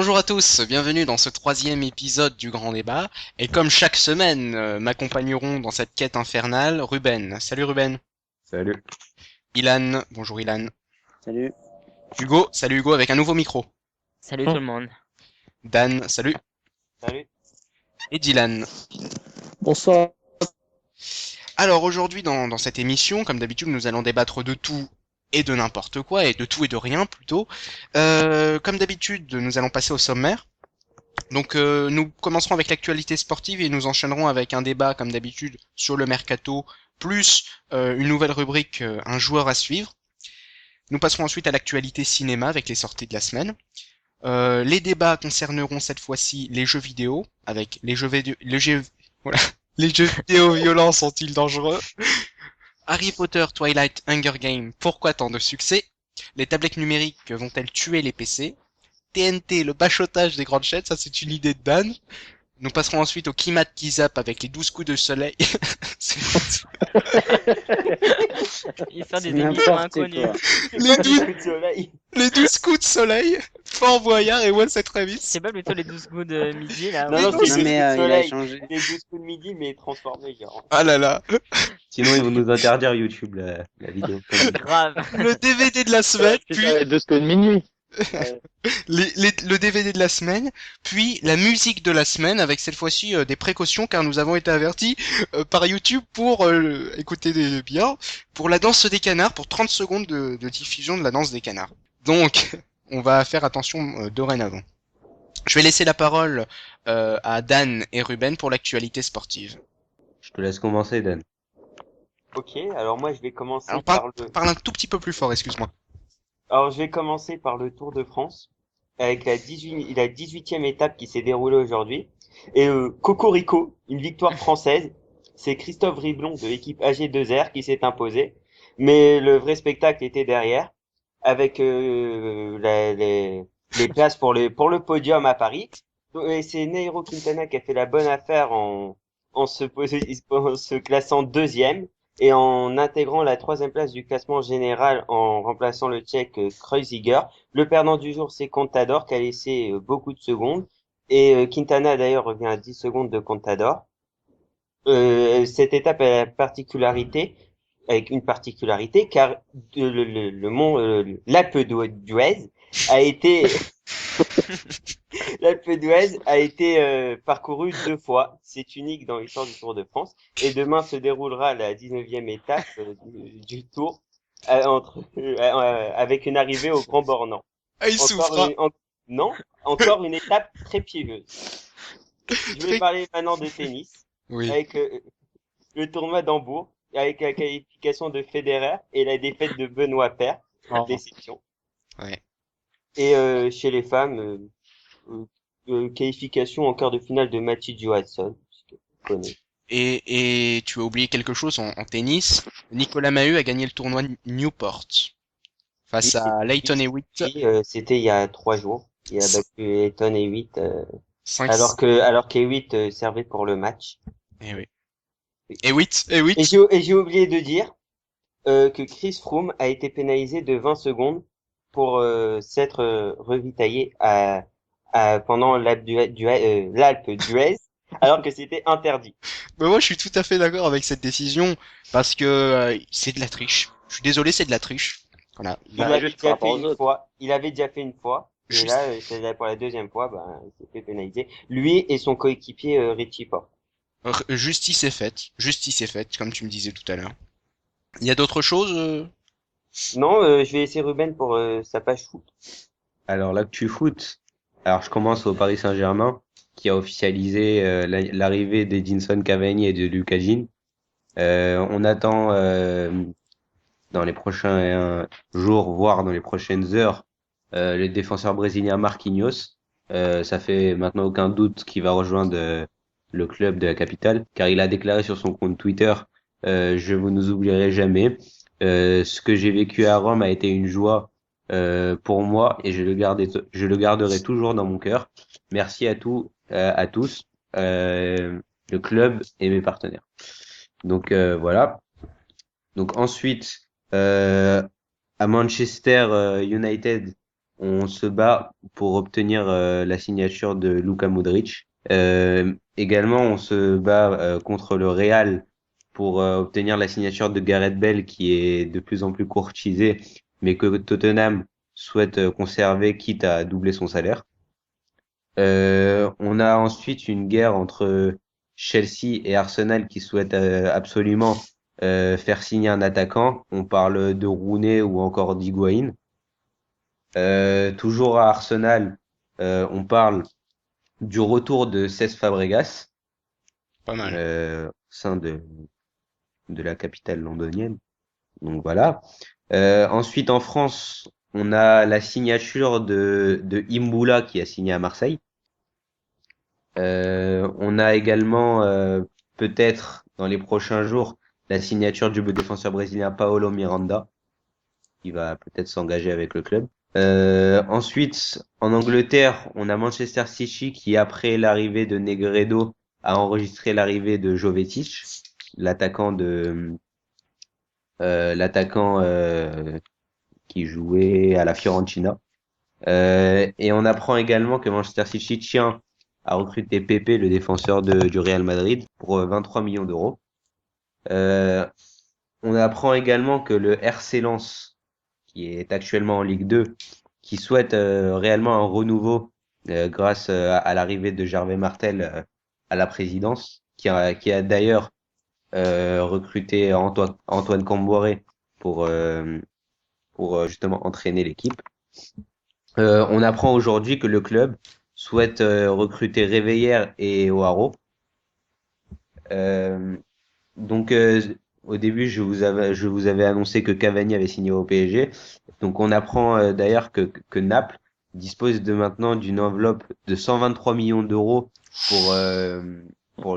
Bonjour à tous, bienvenue dans ce troisième épisode du Grand Débat. Et comme chaque semaine, m'accompagneront dans cette quête infernale Ruben. Salut Ruben. Salut. Ilan, bonjour Ilan. Salut. Hugo, salut Hugo avec un nouveau micro. Salut tout le monde. Dan, salut. Salut. Et Dylan. Bonsoir. Alors aujourd'hui dans cette émission, comme d'habitude, nous allons débattre de tout et de n'importe quoi, et de tout et de rien plutôt. Comme d'habitude, nous allons passer au sommaire. Donc nous commencerons avec l'actualité sportive et nous enchaînerons avec un débat comme d'habitude sur le mercato, plus une nouvelle rubrique, un joueur à suivre. Nous passerons ensuite à l'actualité cinéma avec les sorties de la semaine. Les débats concerneront cette fois-ci les jeux vidéo, avec voilà. Les jeux vidéo violents sont-ils dangereux? Harry Potter, Twilight, Hunger Games, pourquoi tant de succès? Les tablettes numériques vont-elles tuer les PC? TNT, le bachotage des grandes chaînes, ça c'est une idée de Dan. Nous passerons ensuite au Kimat Kizap avec les 12 coups de soleil. Il fait des C'est émissions n'importe inconnues. quoi. les, 12, Coup de soleil. les 12 coups de soleil, Fort Boyard et Wesley Travis. C'est pas plutôt les 12 coups de midi là Non, Mais non, non, c'est c'est- non, mais il a soleil. échangé. Les 12 coups de midi, mais transformés, genre. Ah là là. Sinon, ils vont nous interdire YouTube, la vidéo. Grave. Le DVD de la semaine, puis de ce que de minuit. le DVD de la semaine, puis la musique de la semaine avec cette fois-ci des précautions car nous avons été avertis par YouTube pour bien pour la danse des canards pour 30 secondes de diffusion de la danse des canards. Donc on va faire attention dorénavant. Je vais laisser la parole à Dan et Ruben pour l'actualité sportive. Je te laisse commencer, Dan. Ok, alors moi je vais commencer Alors par le. parle un tout petit peu plus fort, excuse-moi. Alors je vais commencer par le Tour de France avec la 18e étape qui s'est déroulée aujourd'hui. Et Cocorico, une victoire française. C'est Christophe Riblon de l'équipe AG2R qui s'est imposé. Mais le vrai spectacle était derrière, avec les places pour le podium à Paris. Et c'est Nairo Quintana qui a fait la bonne affaire en se classant deuxième et en intégrant la troisième place du classement général en remplaçant le Tchèque Kreuziger. Le perdant du jour, c'est Contador qui a laissé beaucoup de secondes. Et Quintana d'ailleurs revient à 10 secondes de Contador. Cette étape a la particularité, avec une particularité, car le mont l'Alpe d'Huez a été l'Alpe d'Huez a été parcouru 2 fois. C'est unique dans l'histoire du Tour de France. Et demain se déroulera la 19e étape du Tour avec une arrivée au Grand Bornand. Ah, il souffre. Hein. Non, encore une étape très piégeuse. Je vais parler maintenant de tennis Oui. avec le tournoi d'Hambourg, avec la qualification de Federer et la défaite de Benoît Paire, déception. Ouais. Et chez les femmes, qualification en quart de finale de Mathieu Johansson, que je connais. Et tu as oublié quelque chose en tennis. Nicolas Mahut a gagné le tournoi Newport face à Leighton Hewitt. C'était il y a 3 jours. Il a battu Leighton Hewitt, 5... alors qu'Hewitt servait pour le match. Eh oui. Hewitt. Et j'ai oublié de dire que Chris Froome a été pénalisé de 20 secondes pour s'être revitaillé pendant l'Alpe d'Huez, alors que c'était interdit. Mais moi, je suis tout à fait d'accord avec cette décision parce que c'est de la triche. Je suis désolé, c'est de la triche. Voilà. Il avait déjà fait une fois. Et là, c'est pour la deuxième fois, il s'est fait pénaliser. Lui et son coéquipier Richie Porte. Justice est faite, comme tu me disais tout à l'heure. Il y a d'autres choses Non, je vais laisser Ruben pour sa page foot. Alors, l'actu foot. Alors, je commence au Paris Saint-Germain, qui a officialisé l'arrivée d'Edinson Cavani et de Lucas Digne. On attend dans les prochains jours, voire dans les prochaines heures, le défenseur brésilien Marquinhos. Ça fait maintenant aucun doute qu'il va rejoindre le club de la capitale, car il a déclaré sur son compte Twitter je vous nous oublierai jamais. Ce que j'ai vécu à Rome a été une joie pour moi et je le garderai toujours dans mon cœur. Merci à tous, le club et mes partenaires. Donc voilà. Donc ensuite à Manchester United, on se bat pour obtenir la signature de Luka Modric. Également, on se bat contre le Real pour obtenir la signature de Gareth Bale, qui est de plus en plus courtisé, mais que Tottenham souhaite conserver, quitte à doubler son salaire. On a ensuite une guerre entre Chelsea et Arsenal qui souhaitent absolument faire signer un attaquant. On parle de Rooney ou encore d'Higuaín. Toujours à Arsenal, on parle du retour de Cesc Fabregas Pas mal. au sein de la capitale londonienne. Donc voilà. Ensuite en France, on a la signature de Imbula qui a signé à Marseille. On a également peut-être dans les prochains jours la signature du défenseur brésilien Paolo Miranda qui va peut-être s'engager avec le club. Ensuite, en Angleterre, on a Manchester City qui, après l'arrivée de Negredo, a enregistré l'arrivée de Jovetic, l'attaquant qui jouait à la Fiorentina. Et on apprend également que Manchester City tient à recruter Pepe, le défenseur du Real Madrid, pour 23 millions d'euros. On apprend également que le RC Lens, qui est actuellement en Ligue 2, qui souhaite réellement un renouveau grâce à l'arrivée de Gervais Martel à la présidence, qui a d'ailleurs recruté Antoine Camboiré pour justement entraîner l'équipe. On apprend aujourd'hui que le club souhaite recruter Réveillère et O'Haro. Donc au début, je vous avais annoncé que Cavani avait signé au PSG. Donc on apprend d'ailleurs que Naples dispose de maintenant d'une enveloppe de 123 millions d'euros pour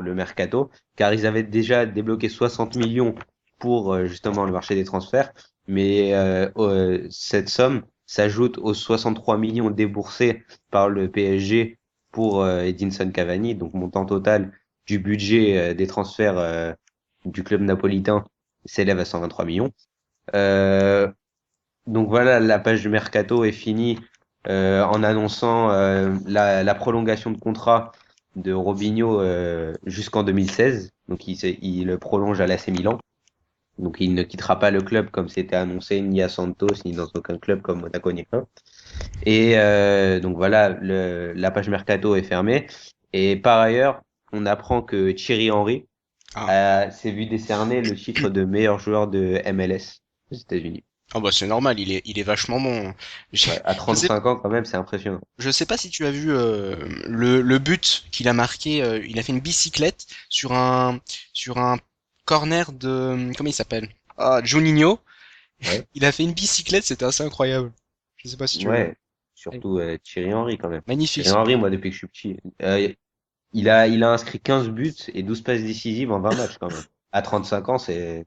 le mercato, car ils avaient déjà débloqué 60 millions pour justement le marché des transferts. Mais cette somme s'ajoute aux 63 millions déboursés par le PSG pour Edinson Cavani, donc montant total du budget des transferts du club napolitain s'élève à 123 millions. Donc voilà, la page du mercato est finie en annonçant la prolongation de contrat de Robinho jusqu'en 2016. Donc il le prolonge à l'AC Milan. Donc il ne quittera pas le club comme c'était annoncé ni à Santos ni dans aucun club comme Monaco ni rien. Et donc voilà, la page mercato est fermée. Et par ailleurs, on apprend que Thierry Henry s'est vu décerner le titre de meilleur joueur de MLS aux États-Unis. Oh bah c'est normal, il est vachement bon. Ouais, à Je sais, 35 ans quand même, c'est impressionnant. je sais pas si tu as vu le but qu'il a marqué. Il a fait une bicyclette sur un corner de comment il s'appelle? Ah, Juninho. Ouais, Il a fait une bicyclette, c'était assez incroyable. Je sais pas si tu as vu. ouais, surtout Thierry Henry quand même. Magnifique Thierry ce Henry, but. moi depuis que je suis petit, il a inscrit 15 buts et 12 passes décisives en 20 matchs quand même. À 35 ans, c'est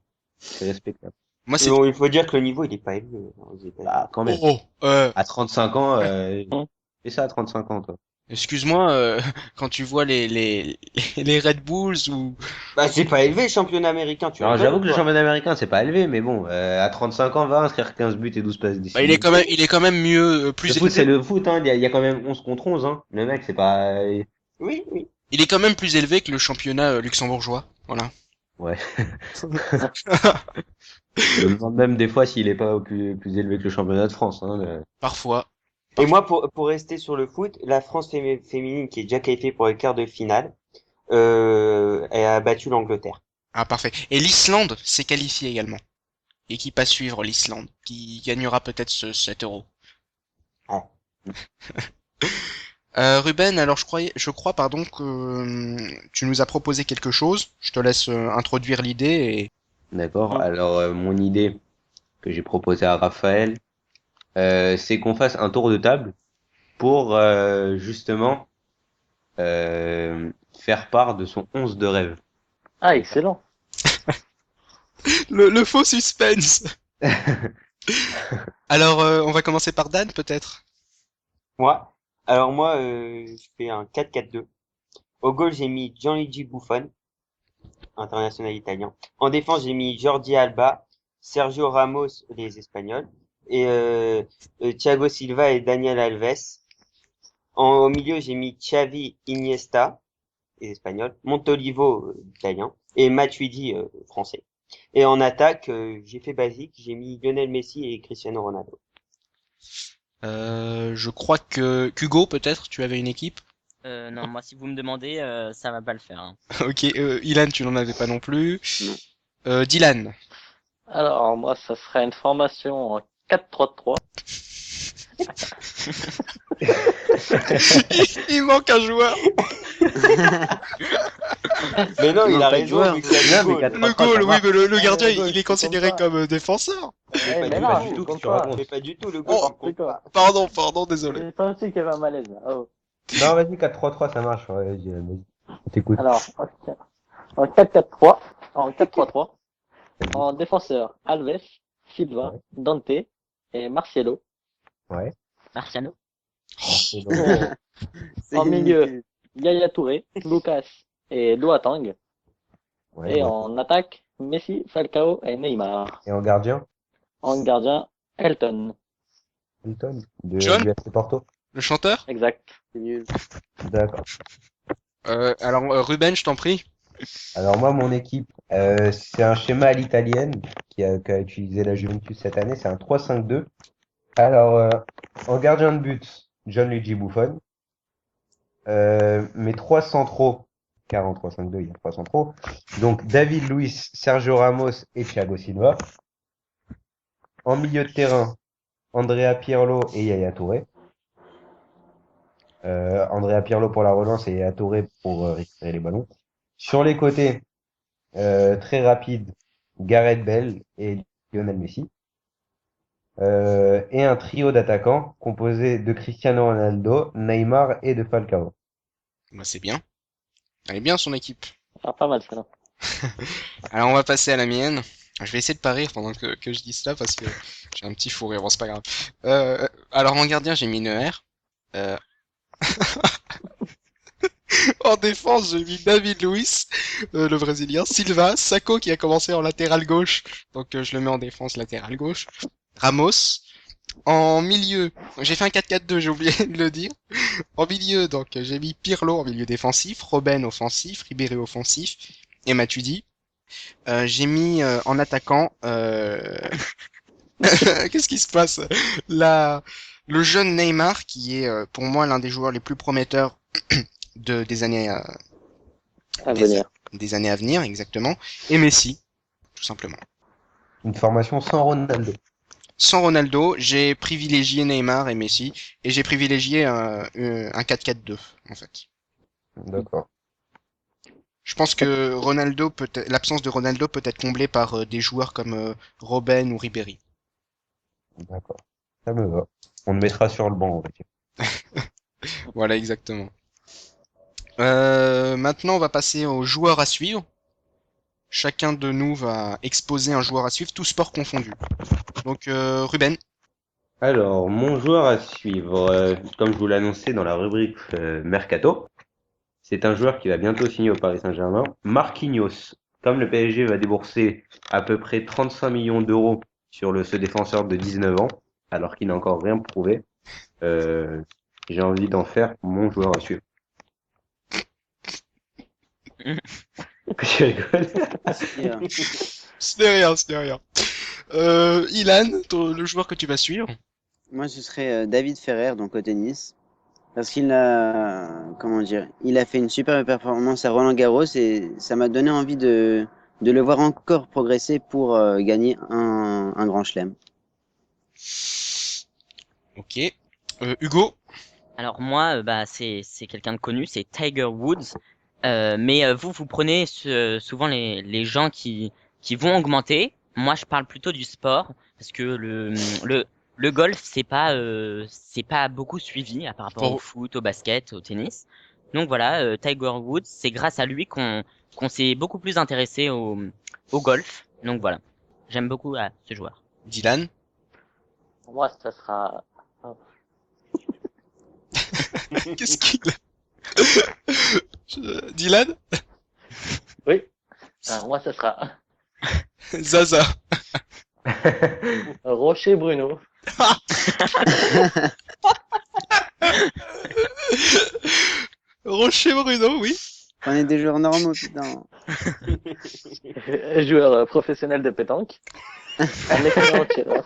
respectable. Moi Mais c'est bon, il faut dire que le niveau, il est pas élevé aux États-Unis. Bah quand même. oh À 35 ans, fais ça à 35 ans toi. excuse-moi quand tu vois les Red Bulls ou Bah, c'est pas élevé, le championnat américain, tu Alors rigoles j'avoue ou que le quoi? championnat américain c'est pas élevé, mais bon, à 35 ans, va inscrire 15 buts et 12 passes bah, décisives. il est quand même mieux Le plus foot, élevé. c'est le foot, hein. Il y a quand même 11 contre 11, hein. Le mec, c'est pas. Oui, oui. Il est quand même plus élevé que le championnat luxembourgeois. Voilà. Ouais. Je me demande même des fois s'il est pas plus élevé que le championnat de France, hein. Parfois. Et Parfois. moi, pour rester sur le foot, la France féminine, qui est déjà qualifiée pour les quarts de finale, elle a battu l'Angleterre. Ah parfait. Et l'Islande s'est qualifiée également. Équipe à suivre l'Islande, qui gagnera peut-être cet euro. Ouais. Ruben, alors je crois pardon que tu nous as proposé quelque chose. Je te laisse introduire l'idée D'accord. Alors, mon idée que j'ai proposée à Raphaël, c'est qu'on fasse un tour de table pour justement faire part de son 11 de rêve. Ah, excellent. le faux suspense. Alors on va commencer par Dan peut-être. Moi, alors moi, je fais un 4-4-2. Au goal, j'ai mis Gianluigi Buffon, international italien. En défense, j'ai mis Jordi Alba, Sergio Ramos, les Espagnols, et Thiago Silva et Daniel Alves. Au milieu, j'ai mis Xavi, Iniesta, espagnol, Montolivo, italien, et Matuidi, français. Et en attaque, j'ai fait basique, j'ai mis Lionel Messi et Cristiano Ronaldo. Je crois que Hugo, peut-être, tu avais une équipe. Non, moi, si vous me demandez, ça va pas le faire, hein. Ok, Ilan, tu n'en avais pas non plus. Non. Dylan. Alors, moi, ça serait une formation en 4-3-3. Il manque un joueur. Mais non, Il il manque a pas de raison, joueur. vu qu'il a Non, le mais goal. 4-3-3, Le goal, ça oui, marche. mais le gardien, le goal, il est c'est considéré comme ça. comme défenseur. Mais mais pas non, du tout. tout, compte qu'est-ce que tu pas. racontes? Mais pas du tout, le goal, Oh. il compte pas. Pardon, désolé. C'est toi aussi qui avait un malaise, là. Oh. Non, vas-y, 4-3-3, ça marche. Ouais, vas-y. On t'écoute. Alors, en 4-4-3, en 4-3-3, en défenseur, Alves, Silva, Ouais. Dante et Marcelo. Ouais. Marciano. C'est bon. C'est En milieu. nickel. Yaya Touré, Lucas et Boateng. Ouais, Et ouais. en attaque, Messi, Falcao et Neymar. Et en gardien, En gardien, Elton. Hilton, John du FC Porto. Le chanteur. Exact. C'est nul. D'accord. Alors, Ruben, je t'en prie. Alors moi, mon équipe, c'est un schéma à l'italienne qui a utilisé la Juventus cette année. C'est un 3-5-2. Alors, en gardien de but, Gianluigi Buffon. Mes trois centraux, car en 3-5-2, il y a trois centraux. Donc, David Luiz, Sergio Ramos et Thiago Silva. En milieu de terrain, Andrea Pirlo et Yaya Touré. Andrea Pirlo pour la relance et Yaya Touré pour récupérer les ballons. Sur les côtés, très rapide, Gareth Bale et Lionel Messi. Et un trio d'attaquants composé de Cristiano Ronaldo, Neymar et de Falcao. Bah, c'est bien. Elle est bien son équipe. Ah, pas mal, ça, là. Alors, on va passer à la mienne. Je vais essayer de pas rire pendant que je dis cela parce que j'ai un petit fou rire. Bon, c'est pas grave. Alors, en gardien, j'ai mis Neuer. Euh... En défense, j'ai mis David Luiz, le Brésilien. Silva, Sacco qui a commencé en latéral gauche. Donc, je le mets en défense latéral gauche. Ramos. En milieu, j'ai fait un 4-4-2, j'ai oublié de le dire. En milieu, donc j'ai mis Pirlo en milieu défensif, Robben offensif, Ribéry offensif et Matuidi. J'ai mis en attaquant. Qu'est-ce qui se passe? Le jeune Neymar qui est pour moi l'un des joueurs les plus prometteurs des années À venir. des années à venir, exactement. Et Messi, tout simplement. Une formation sans Ronaldo. Sans Ronaldo, j'ai privilégié Neymar et Messi, et j'ai privilégié un 4-4-2, en fait. D'accord. Je pense que l'absence de Ronaldo peut être comblée par des joueurs comme Robben ou Ribéry. D'accord. Ça me va. On le mettra sur le banc, on va dire. Voilà, exactement. Maintenant, on va passer aux joueurs à suivre. Chacun de nous va exposer un joueur à suivre, tout sport confondu. Donc, Ruben. Alors, mon joueur à suivre, comme je vous l'ai annoncé dans la rubrique Mercato, c'est un joueur qui va bientôt signer au Paris Saint-Germain, Marquinhos. Comme le PSG va débourser à peu près 35 millions d'euros sur ce défenseur de 19 ans, alors qu'il n'a encore rien prouvé, j'ai envie d'en faire mon joueur à suivre. Je rigole. Bien. Ce n'est rien. Ilan, le joueur que tu vas suivre. Moi, ce serait David Ferrer, donc au tennis. Parce qu'il a, comment dire, il a fait une super performance à Roland-Garros et ça m'a donné envie de le voir encore progresser pour gagner un grand chelem. Ok. Hugo. Alors moi, bah c'est quelqu'un de connu, c'est Tiger Woods. Mais vous prenez souvent les gens qui vont augmenter. Moi, je parle plutôt du sport parce que le golf c'est pas beaucoup suivi par rapport au foot, au basket, au tennis. Donc voilà, Tiger Woods, c'est grâce à lui qu'on s'est beaucoup plus intéressé au golf. Donc voilà, j'aime beaucoup ce joueur. Dylan. Pour moi, ça sera... Qu'est-ce qu'il a Dylan. Oui. Moi, ça sera Zaza. Rocher Bruno. Rocher Bruno, oui. On est des joueurs normaux, putain. Joueur professionnel de pétanque. Un excellent tireur.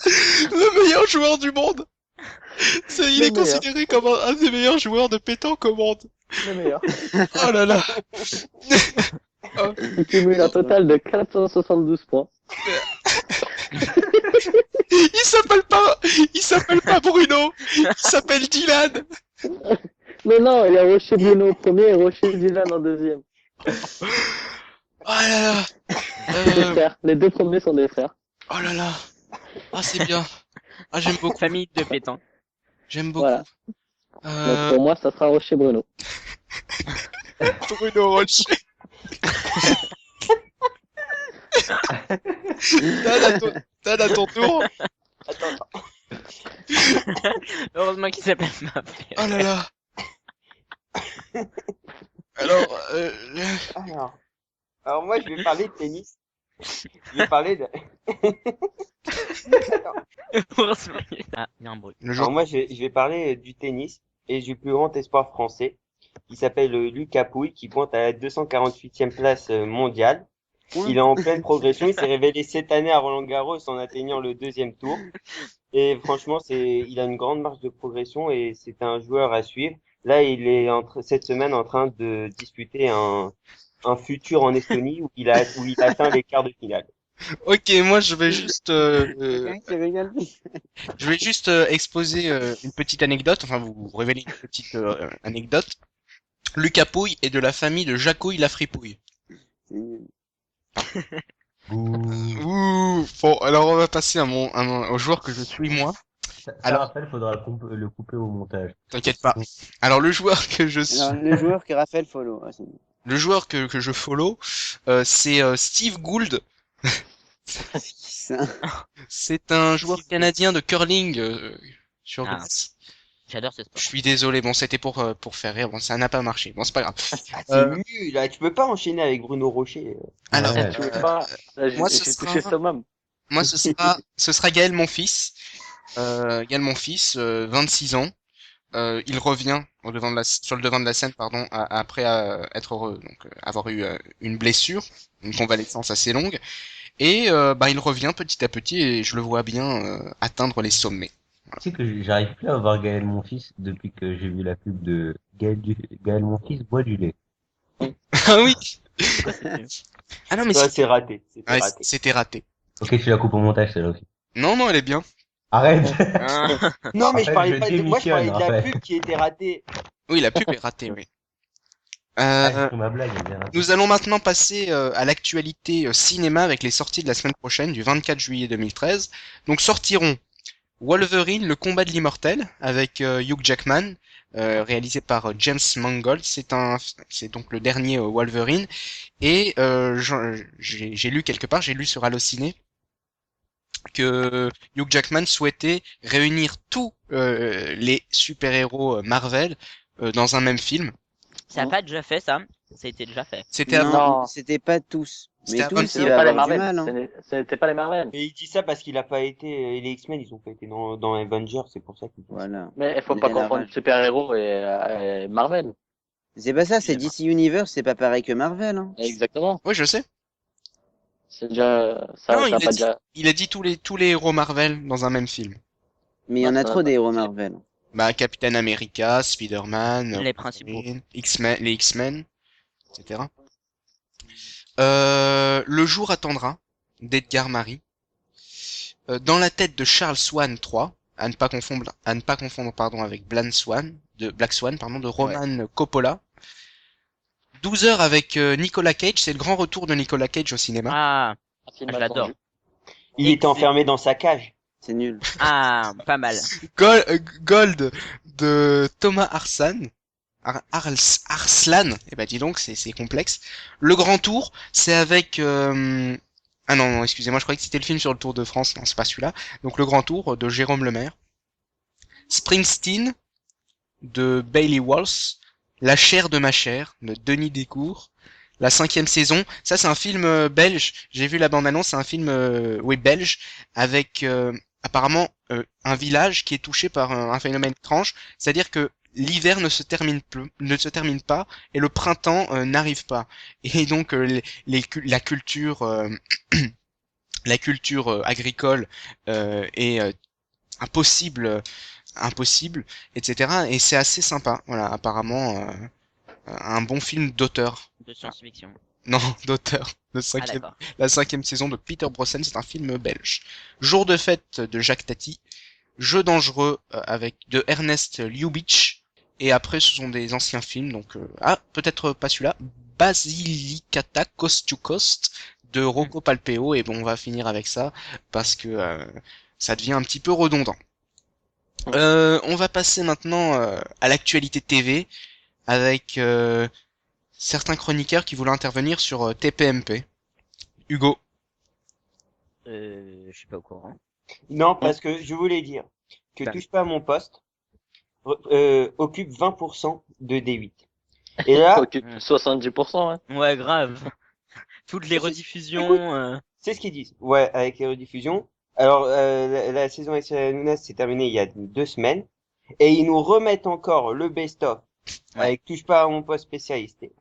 Le meilleur joueur du monde. Il Le est meilleur. considéré comme un des meilleurs joueurs de pétanque au monde. Le meilleur. Oh là là. Il cumule un total de 472 points. Il s'appelle pas Bruno. Il s'appelle Dylan. Mais non, il y a Rocher Bruno au premier et Rocher Dylan en deuxième. Oh là là. Des frères. Les deux premiers sont des frères. Oh là là. Ah, c'est bien. Ah, j'aime beaucoup. Famille de pétanque. J'aime beaucoup. Voilà. Donc pour moi, ça sera Rocher Bruno. Bruno Rocher. Dan, à ton tour. Attends. Heureusement qu'il s'appelle ma frère. Oh là là. Alors, Alors moi, je vais parler de tennis. Je vais parler de... Heureusement qu'il- Ah, il y a un bruit. le Alors jour. moi, je vais parler du tennis et du plus grand espoir français, qui s'appelle Lucas Pouille, qui pointe à la 248e place mondiale. Il est en pleine progression. Il s'est révélé cette année à Roland-Garros en atteignant le 2e tour. Et franchement, il a une grande marge de progression et c'est un joueur à suivre. Là, il est cette semaine en train de disputer un futur en Estonie où il atteint les quarts de finale. Ok, moi je vais juste, Quelqu'un qui rigole. exposer une petite anecdote. Enfin, vous révéler une petite anecdote. Lucas Pouille est de la famille de Jacouille la fripouille. C'est nul. Ouh. Bon, alors on va passer au joueur que je suis moi. Ça Alors- rappelle, faudra le couper au montage. T'inquiète pas. Alors le joueur que je suis, Alors, le joueur que Raphaël follow. Ah, c'est nul. le joueur que je follow, c'est Steve Gould. Ça. C'est un joueur canadien de curling sur Ah. glace. J'adore ce Je sport. suis désolé, bon c'était pour faire rire, bon ça n'a pas marché, bon c'est pas grave. Ah, c'est nul, là. Tu peux pas enchaîner avec Bruno Rocher. Alors, Ouais. Tu veux pas? Là, moi, j'ai ce sera- touché Summum. moi ce sera Gaël Monfils. Gaël Monfils, 26 ans. Il revient sur le devant de la scène, pardon, après avoir eu une blessure, une convalescence assez longue, et il revient petit à petit et je le vois bien atteindre les sommets. Tu sais que j'arrive plus à voir Gaël Monfils depuis que j'ai vu la pub de Gaël Monfils boit du lait. Ah oui. Ah non mais Ça, c'est raté. ouais, c'était raté. Ok, tu la coupes au montage, celle-là aussi. Non, elle est bien. Arrête! Ah, Non, mais En je fait, parlais je pas de moi, je parlais de la démissionne, en fait. pub qui était ratée. Oui, la pub est ratée, oui. Ah, j'ai pris ma blague, elle est bien ratée. Nous allons maintenant passer à l'actualité cinéma avec les sorties de la semaine prochaine, du 24 juillet 2013. Donc sortiront Wolverine, le combat de l'immortel, avec Hugh Jackman, réalisé par James Mangold. C'est donc le dernier Wolverine. Et j'ai lu quelque part, j'ai lu sur Allociné, que Hugh Jackman souhaitait réunir tous les super-héros Marvel dans un même film. ça a pas déjà fait ça. Ça a été déjà fait. C'était avant. Non, Non. c'était pas tous. C'était Mais avant tous, le il C'était va pas les avoir du Marvel. mal. Hein. C'était pas les Marvel. Et il dit ça parce qu'il a pas été, les X-Men, ils ont pas été dans Avengers, c'est pour ça qu'il dit ça. Voilà. Mais il faut Il pas est là, confondre ouais. super-héros et Marvel. C'est pas ça, c'est DC Universe, c'est pas pareil que Marvel. Hein. Exactement. Oui, je sais. C'est déjà, ça, Non, ça il a a pas dit- déjà, Il a dit tous les héros Marvel dans un même film. Mais il y en Ah, a ça trop va des pas. héros Marvel. Bah, Captain America, Spider-Man, Les principaux. Wolverine, les X-Men, etc. Le jour attendra d'Edgar Marie. Dans la tête de Charles Swan 3, à ne pas confondre pardon, avec Black Swan, de Roman Coppola. 12 heures avec Nicolas Cage, c'est le grand retour de Nicolas Cage au cinéma. Ah, film je l'adore. attendu. Il était enfermé dans sa cage. C'est nul. Ah, pas mal. Gold de Thomas Arslan. Arslan, eh ben dis donc, c'est complexe. Le grand tour, c'est avec ah non, excusez-moi, je croyais que c'était le film sur le Tour de France, non, c'est pas celui-là. Donc le grand tour de Jérôme Lemaire. Springsteen de Bailey Walsh, La chair de ma chair de Denis Descours. La 5e saison. Ça, c'est un film belge. J'ai vu la bande-annonce. C'est un film, oui, belge avec apparemment un village qui est touché par un phénomène étrange. C'est-à-dire que l'hiver ne se termine pas et le printemps n'arrive pas. Et donc la culture la culture agricole est impossible, etc. Et c'est assez sympa. Voilà, apparemment un bon film d'auteur. De science-fiction. Non, d'auteur. Ah d'accord. La 5e saison de Peter Brossen, c'est un film belge. Jour de fête de Jacques Tati. Jeu dangereux avec de Ernest Lubitsch. Et après, ce sont des anciens films, donc peut-être pas celui-là. Basilicata Coast to Coast de Rocco Palpeo. Et bon, on va finir avec ça parce que ça devient un petit peu redondant. On va passer maintenant à l'actualité TV avec certains chroniqueurs qui voulaient intervenir sur TPMP. Hugo. Je suis pas au courant. Non, parce que je voulais dire que Ben. Touche pas à mon poste occupe 20% de D8. Et là, Occupe 70%, hein. Ouais, grave. Toutes les Écoute, rediffusions. c'est ce qu'ils disent. Ouais, avec les rediffusions. Alors, la saison avec Cyril Hanouna s'est terminée il y a 2 semaines. Et ils nous remettent encore le best-of Ouais. avec Touche pas à mon poste spécialité.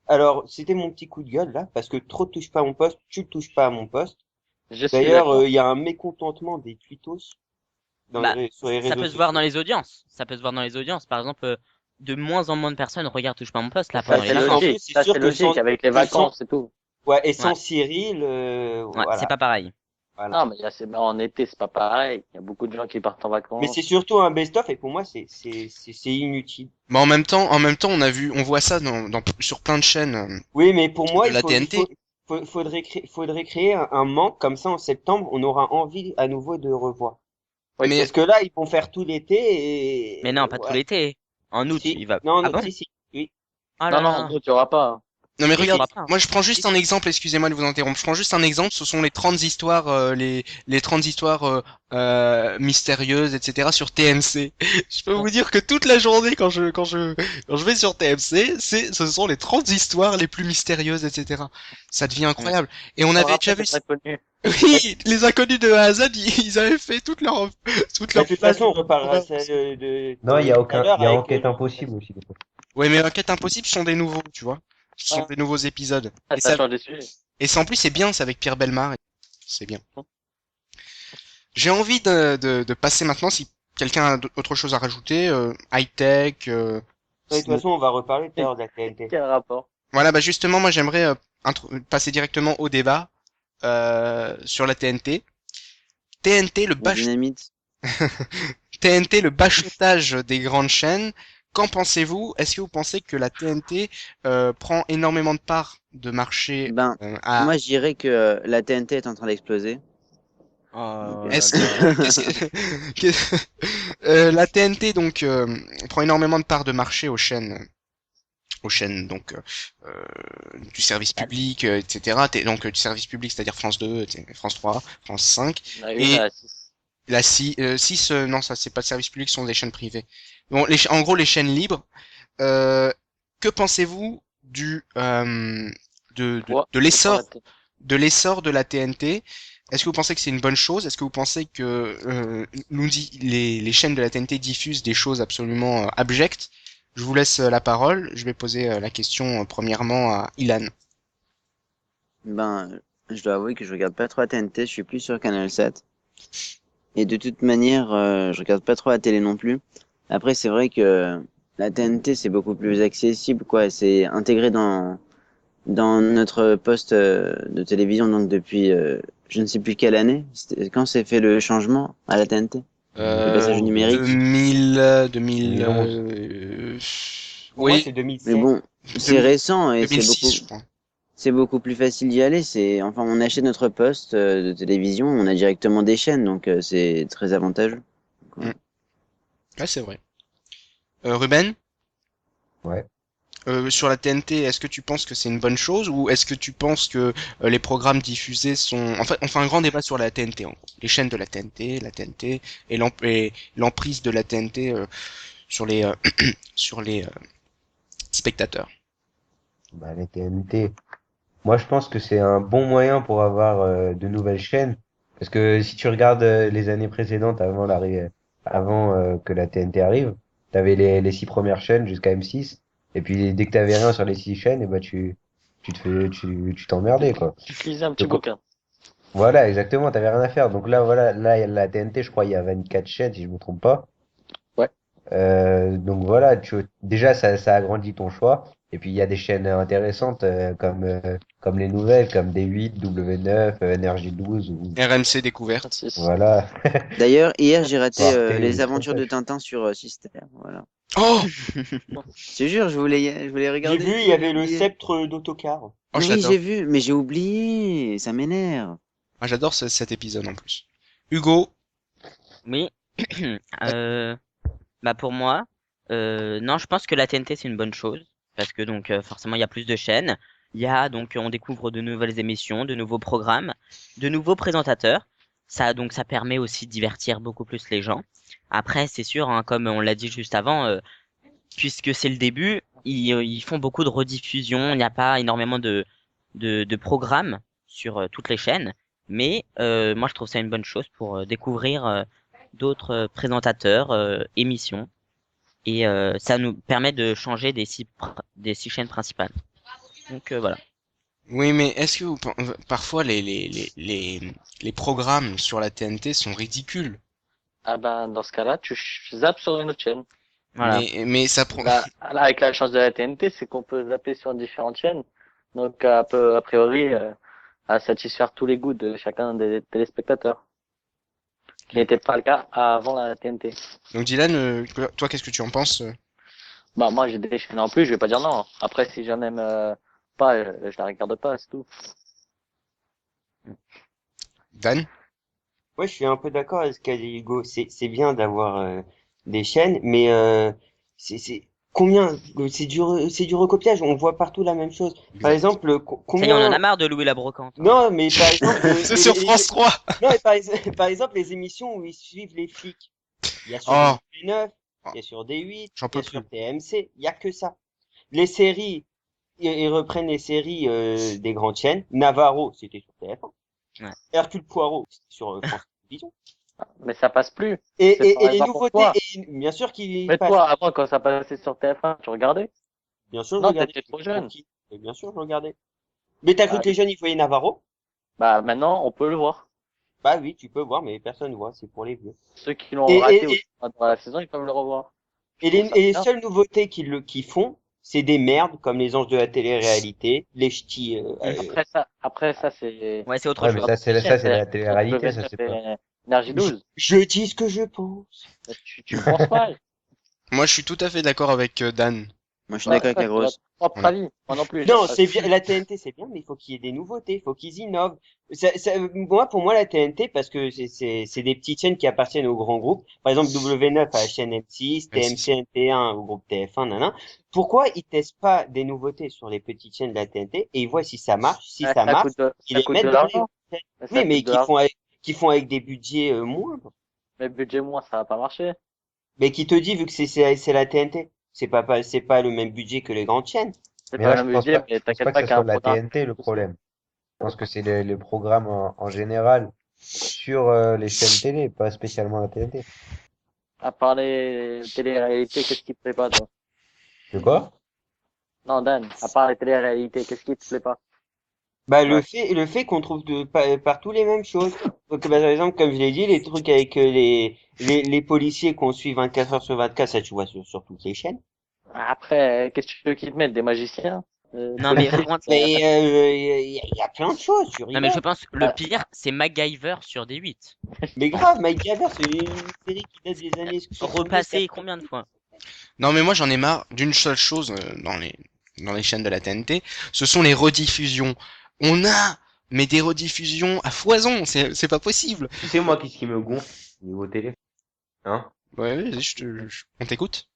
Alors, c'était mon petit coup de gueule, là, parce que trop de touche pas à mon poste, tu ne touches pas à mon poste. Je suis D'ailleurs, d'accord. il y a un mécontentement des tweetos Bah, sur les ça réseaux peut se voir dans sociaux. les audiences. Ça peut se voir dans les audiences. Par exemple, de moins en moins de personnes regardent Touche pas à mon poste là Ça, pendant les c'est parce qu'en vacances. plus, logique. c'est Ça, sûr c'est que logique avec les vacances et tout. Ouais, et sans Ouais. Cyril, Ouais, voilà. c'est pas pareil. Voilà. Non, mais là, en été, c'est pas pareil. Il y a beaucoup de gens qui partent en Mais vacances. c'est surtout un best-of et pour moi, c'est inutile. Mais en même temps, on voit ça sur plein de chaînes Oui, mais pour moi, de la TNT. faudrait créer un manque comme ça en septembre, on aura envie à nouveau de revoir. Oui, Mais Parce que là, ils vont faire tout l'été Mais et non, pas tout ouais. l'été. En août, Si. il va. Non, Ah non, bon? si, oui. Ah non, là non, là. d'autres, il y aura pas. non mais Si, il y regarde, aura pas. moi je prends juste Si, un si. exemple, excusez-moi de vous interrompre. Je prends juste un exemple, ce sont les 30 histoires les 30 histoires mystérieuses, etc. sur TMC. Je peux vous dire que toute la journée quand je vais sur TMC, ce sont les 30 histoires les plus mystérieuses, etc. Ça devient incroyable. Et on Je me avait déjà rappelle vu des inconnus. oui, les inconnus de A à Z, ils avaient fait toute Bah, leur de toute plage façon, on reparlera de ça Non, il y a tout à l'heure il y a avec Enquête Impossible aussi. des fois. ouais, mais Enquête Impossible sont des nouveaux, tu vois. Ce sont Ouais. des nouveaux épisodes. Ah, Et ça ça, change des sujets. et ça en plus c'est bien, c'est avec Pierre Bellemare. C'est bien. J'ai envie de passer maintenant, si quelqu'un a autre chose à rajouter, high-tech, Ouais, de toute façon, on va reparler tout à l'heure de la TNT. Quel rapport? voilà, bah justement, moi j'aimerais passer directement au débat sur la TNT. TNT, La dynamite. TNT, le bachotage des grandes chaînes. Qu'en pensez-vous? Est-ce que vous pensez que la TNT prend énormément de parts de marché Ben, à... moi, je dirais que la TNT est en train d'exploser. Oh Donc, là Est-ce là. la TNT donc prend énormément de parts de marché aux chaînes donc du service public, etc. Donc du service public, c'est-à-dire France 2, France 3, France 5 On a une et à 6. la 6, non, ça c'est pas de service public, ce sont des chaînes privées. Bon, en gros les chaînes libres. Que pensez-vous de l'essor de la TNT? Est-ce que vous pensez que c'est une bonne chose? Est-ce que vous pensez que les chaînes de la TNT diffusent des choses absolument abjectes? Je vous laisse la parole. Je vais poser la question premièrement à Ilan. Ben, je dois avouer que je regarde pas trop la TNT, je suis plus sur Canal 7. Et de toute manière, je regarde pas trop la télé non plus. Après, c'est vrai que la TNT, c'est beaucoup plus accessible, quoi. C'est intégré dans notre poste de télévision, donc depuis je ne sais plus quelle année. Quand s'est fait le changement à la TNT? Le passage au numérique? 2000, Pour moi, oui, c'est Mais 2007. bon, c'est récent et 2006, je crois. c'est beaucoup plus facile d'y aller. Enfin, on achète notre poste de télévision, on a directement des chaînes, donc c'est très avantageux. Mm. Ouais, c'est vrai. Ruben, Ouais. sur la TNT, est-ce que tu penses que c'est une bonne chose ou est-ce que tu penses que les programmes diffusés sont... En fait, on fait un grand débat sur la TNT, en gros. Les chaînes de la TNT et l'emprise de la TNT sur les sur les spectateurs? Bah, les TNT. Moi, je pense que c'est un bon moyen pour avoir de nouvelles chaînes. Parce que si tu regardes les années précédentes avant que la TNT arrive, t'avais les 6 premières chaînes jusqu'à M6. Et puis dès que t'avais rien sur les 6 chaînes, et bah tu t'emmerdais quoi. Tu lisais un petit Donc bouquin. voilà, exactement, t'avais rien à faire. Donc là, voilà, là, il y a la TNT, je crois, il y a 24 chaînes, si je me trompe pas. Ouais. Donc voilà, déjà, ça agrandit ton choix. Et puis, il y a des chaînes intéressantes, comme les nouvelles, comme D8, W9, NRJ12, ou, RMC Découverte. 26. voilà. D'ailleurs, hier, j'ai raté Arte, ou les des trucs aventures comme de ça. Tintin sur Sister. Voilà. Oh! Je te jure, je voulais J'ai regarder. vu, il y avait le sceptre d'autocar. Oh, je Oui, l'adore. j'ai vu, mais j'ai oublié. Ça m'énerve. Ah, j'adore cet épisode en plus. Hugo, Oui. Euh, Bah pour moi, non, je pense que la TNT c'est une bonne chose parce que donc forcément il y a plus de chaînes, il y a donc on découvre de nouvelles émissions, de nouveaux programmes, de nouveaux présentateurs. Ça permet aussi de divertir beaucoup plus les gens. Après c'est sûr, hein, comme on l'a dit juste avant, puisque c'est le début, ils font beaucoup de rediffusions. Il n'y a pas énormément de programmes sur toutes les chaînes, mais moi je trouve ça une bonne chose pour découvrir d'autres présentateurs, émissions, et ça nous permet de changer des 6 chaînes principales. Donc voilà. oui, mais est-ce que parfois les programmes sur la TNT sont ridicules? Ah ben, dans ce cas-là, tu zappes sur une autre chaîne. Voilà. Mais ça prend. Là, avec la chance de la TNT, c'est qu'on peut zapper sur différentes chaînes. Donc, a priori, à satisfaire tous les goûts de chacun des téléspectateurs. Qui n'était pas le cas avant la TNT. Donc Dylan, toi, qu'est-ce que tu en penses? Bah, moi, j'ai des chaînes en plus, je vais pas dire non. Après, si j'en aime pas, je la regarde pas, c'est tout. Dan? Ouais, je suis un peu d'accord avec ce qu'a dit Hugo. C'est bien d'avoir des chaînes, mais c'est combien? C'est du recopiage. On voit partout la même chose. Par Exact. exemple, Ça y est, on en combien? a marre de louer la brocante, hein. Non, mais par exemple, C'est sur France 3. non, mais par exemple, les émissions où ils suivent les flics. Il y a sur Oh, W9, il y a sur D8, j'en il y peux a sur plus. TMC. Il y a que ça. Les séries, ils reprennent les séries des grandes chaînes. Navarro, c'était sur TF1. Ouais. Hercule Poirot, c'était sur France Télévisions. Mais ça passe plus. Et, C'est par et les exemple pour nouveautés, toi. et bien sûr qu'ils Mais passent. toi, avant, quand ça passait sur TF1, tu regardais? Bien sûr, je Non, regardais. t'étais trop jeune. Et bien sûr, je regardais. Mais t'as cru Ah, que les jeunes, ils voyaient Navarro? bah, maintenant, on peut le voir. Bah oui, tu peux voir, mais personne ne voit, c'est pour les vieux. Ceux qui l'ont Et, raté et, ou et, dans la saison, ils peuvent le revoir. Je et trouve les, ça et les bien. seules nouveautés qu'ils font, c'est des merdes, comme les anges de la télé-réalité, les ch'tis, Après ça, c'est, Ouais, c'est autre Ouais, mais chose. ça, c'est de la sur télé-réalité, ça, W9 c'est pas. et Énergie 12. je dis ce que je pense. Tu penses mal. Moi, je suis tout à fait d'accord avec Dan. Moi, je suis Bah, d'accord avec la c'est notre grosse. propre Voilà. avis. Moi non plus, j'aime Non, pas. c'est bien, la TNT c'est bien, mais il faut qu'il y ait des nouveautés, il faut qu'ils innovent. Moi, pour moi, la TNT, parce que c'est des petites chaînes qui appartiennent aux grands groupes. Par exemple, W9 à la chaîne M6, M6. TMC, NT1 au groupe TF1, nanana. Pourquoi ils testent pas des nouveautés sur les petites chaînes de la TNT et ils voient si ça marche? Si ça marche, ils Ça les coûte de mettent dans les l'argent. chaînes. Mais ça Oui, mais coûte de l'argent. qui font avec des budgets moindres. Mais budget moins, ça va pas marcher. Mais qui te dit, vu que c'est la TNT, c'est pas le même budget que les grandes chaînes. C'est Mais pas là, le même budget, mais je pense t'inquiète pas que pas ce qu'il y a soit un la programme. TNT le problème. Je pense que c'est les programmes en général sur les chaînes télé, pas spécialement la TNT. À part les télé-réalités, qu'est-ce qui te plaît pas, toi? De quoi? Non, Dan, à part les télé-réalités, qu'est-ce qui te plaît pas? Bah, Ouais. le fait qu'on trouve partout les mêmes choses. Donc, bah, par exemple, comme je l'ai dit, les trucs avec les policiers qu'on suit 24 heures sur 24, ça, tu vois sur toutes les chaînes. Après, qu'est-ce que tu veux qu'ils te mettent? Des magiciens? Non, mais par Policiers? contre, Mais, il y a plein de choses, tu non, mais je rigoles. pense le pire, c'est MacGyver sur D8. Mais grave, Mike Gavert, c'est une série qui date des années 70. Repassé combien de fois? Non, mais moi, j'en ai marre d'une seule chose dans les chaînes de la TNT. Ce sont les rediffusions. On a, mais des rediffusions à foison. C'est pas possible. Tu sais, moi, qu'est-ce qui me gonfle niveau télé? Hein? Ouais, vas-y, on t'écoute.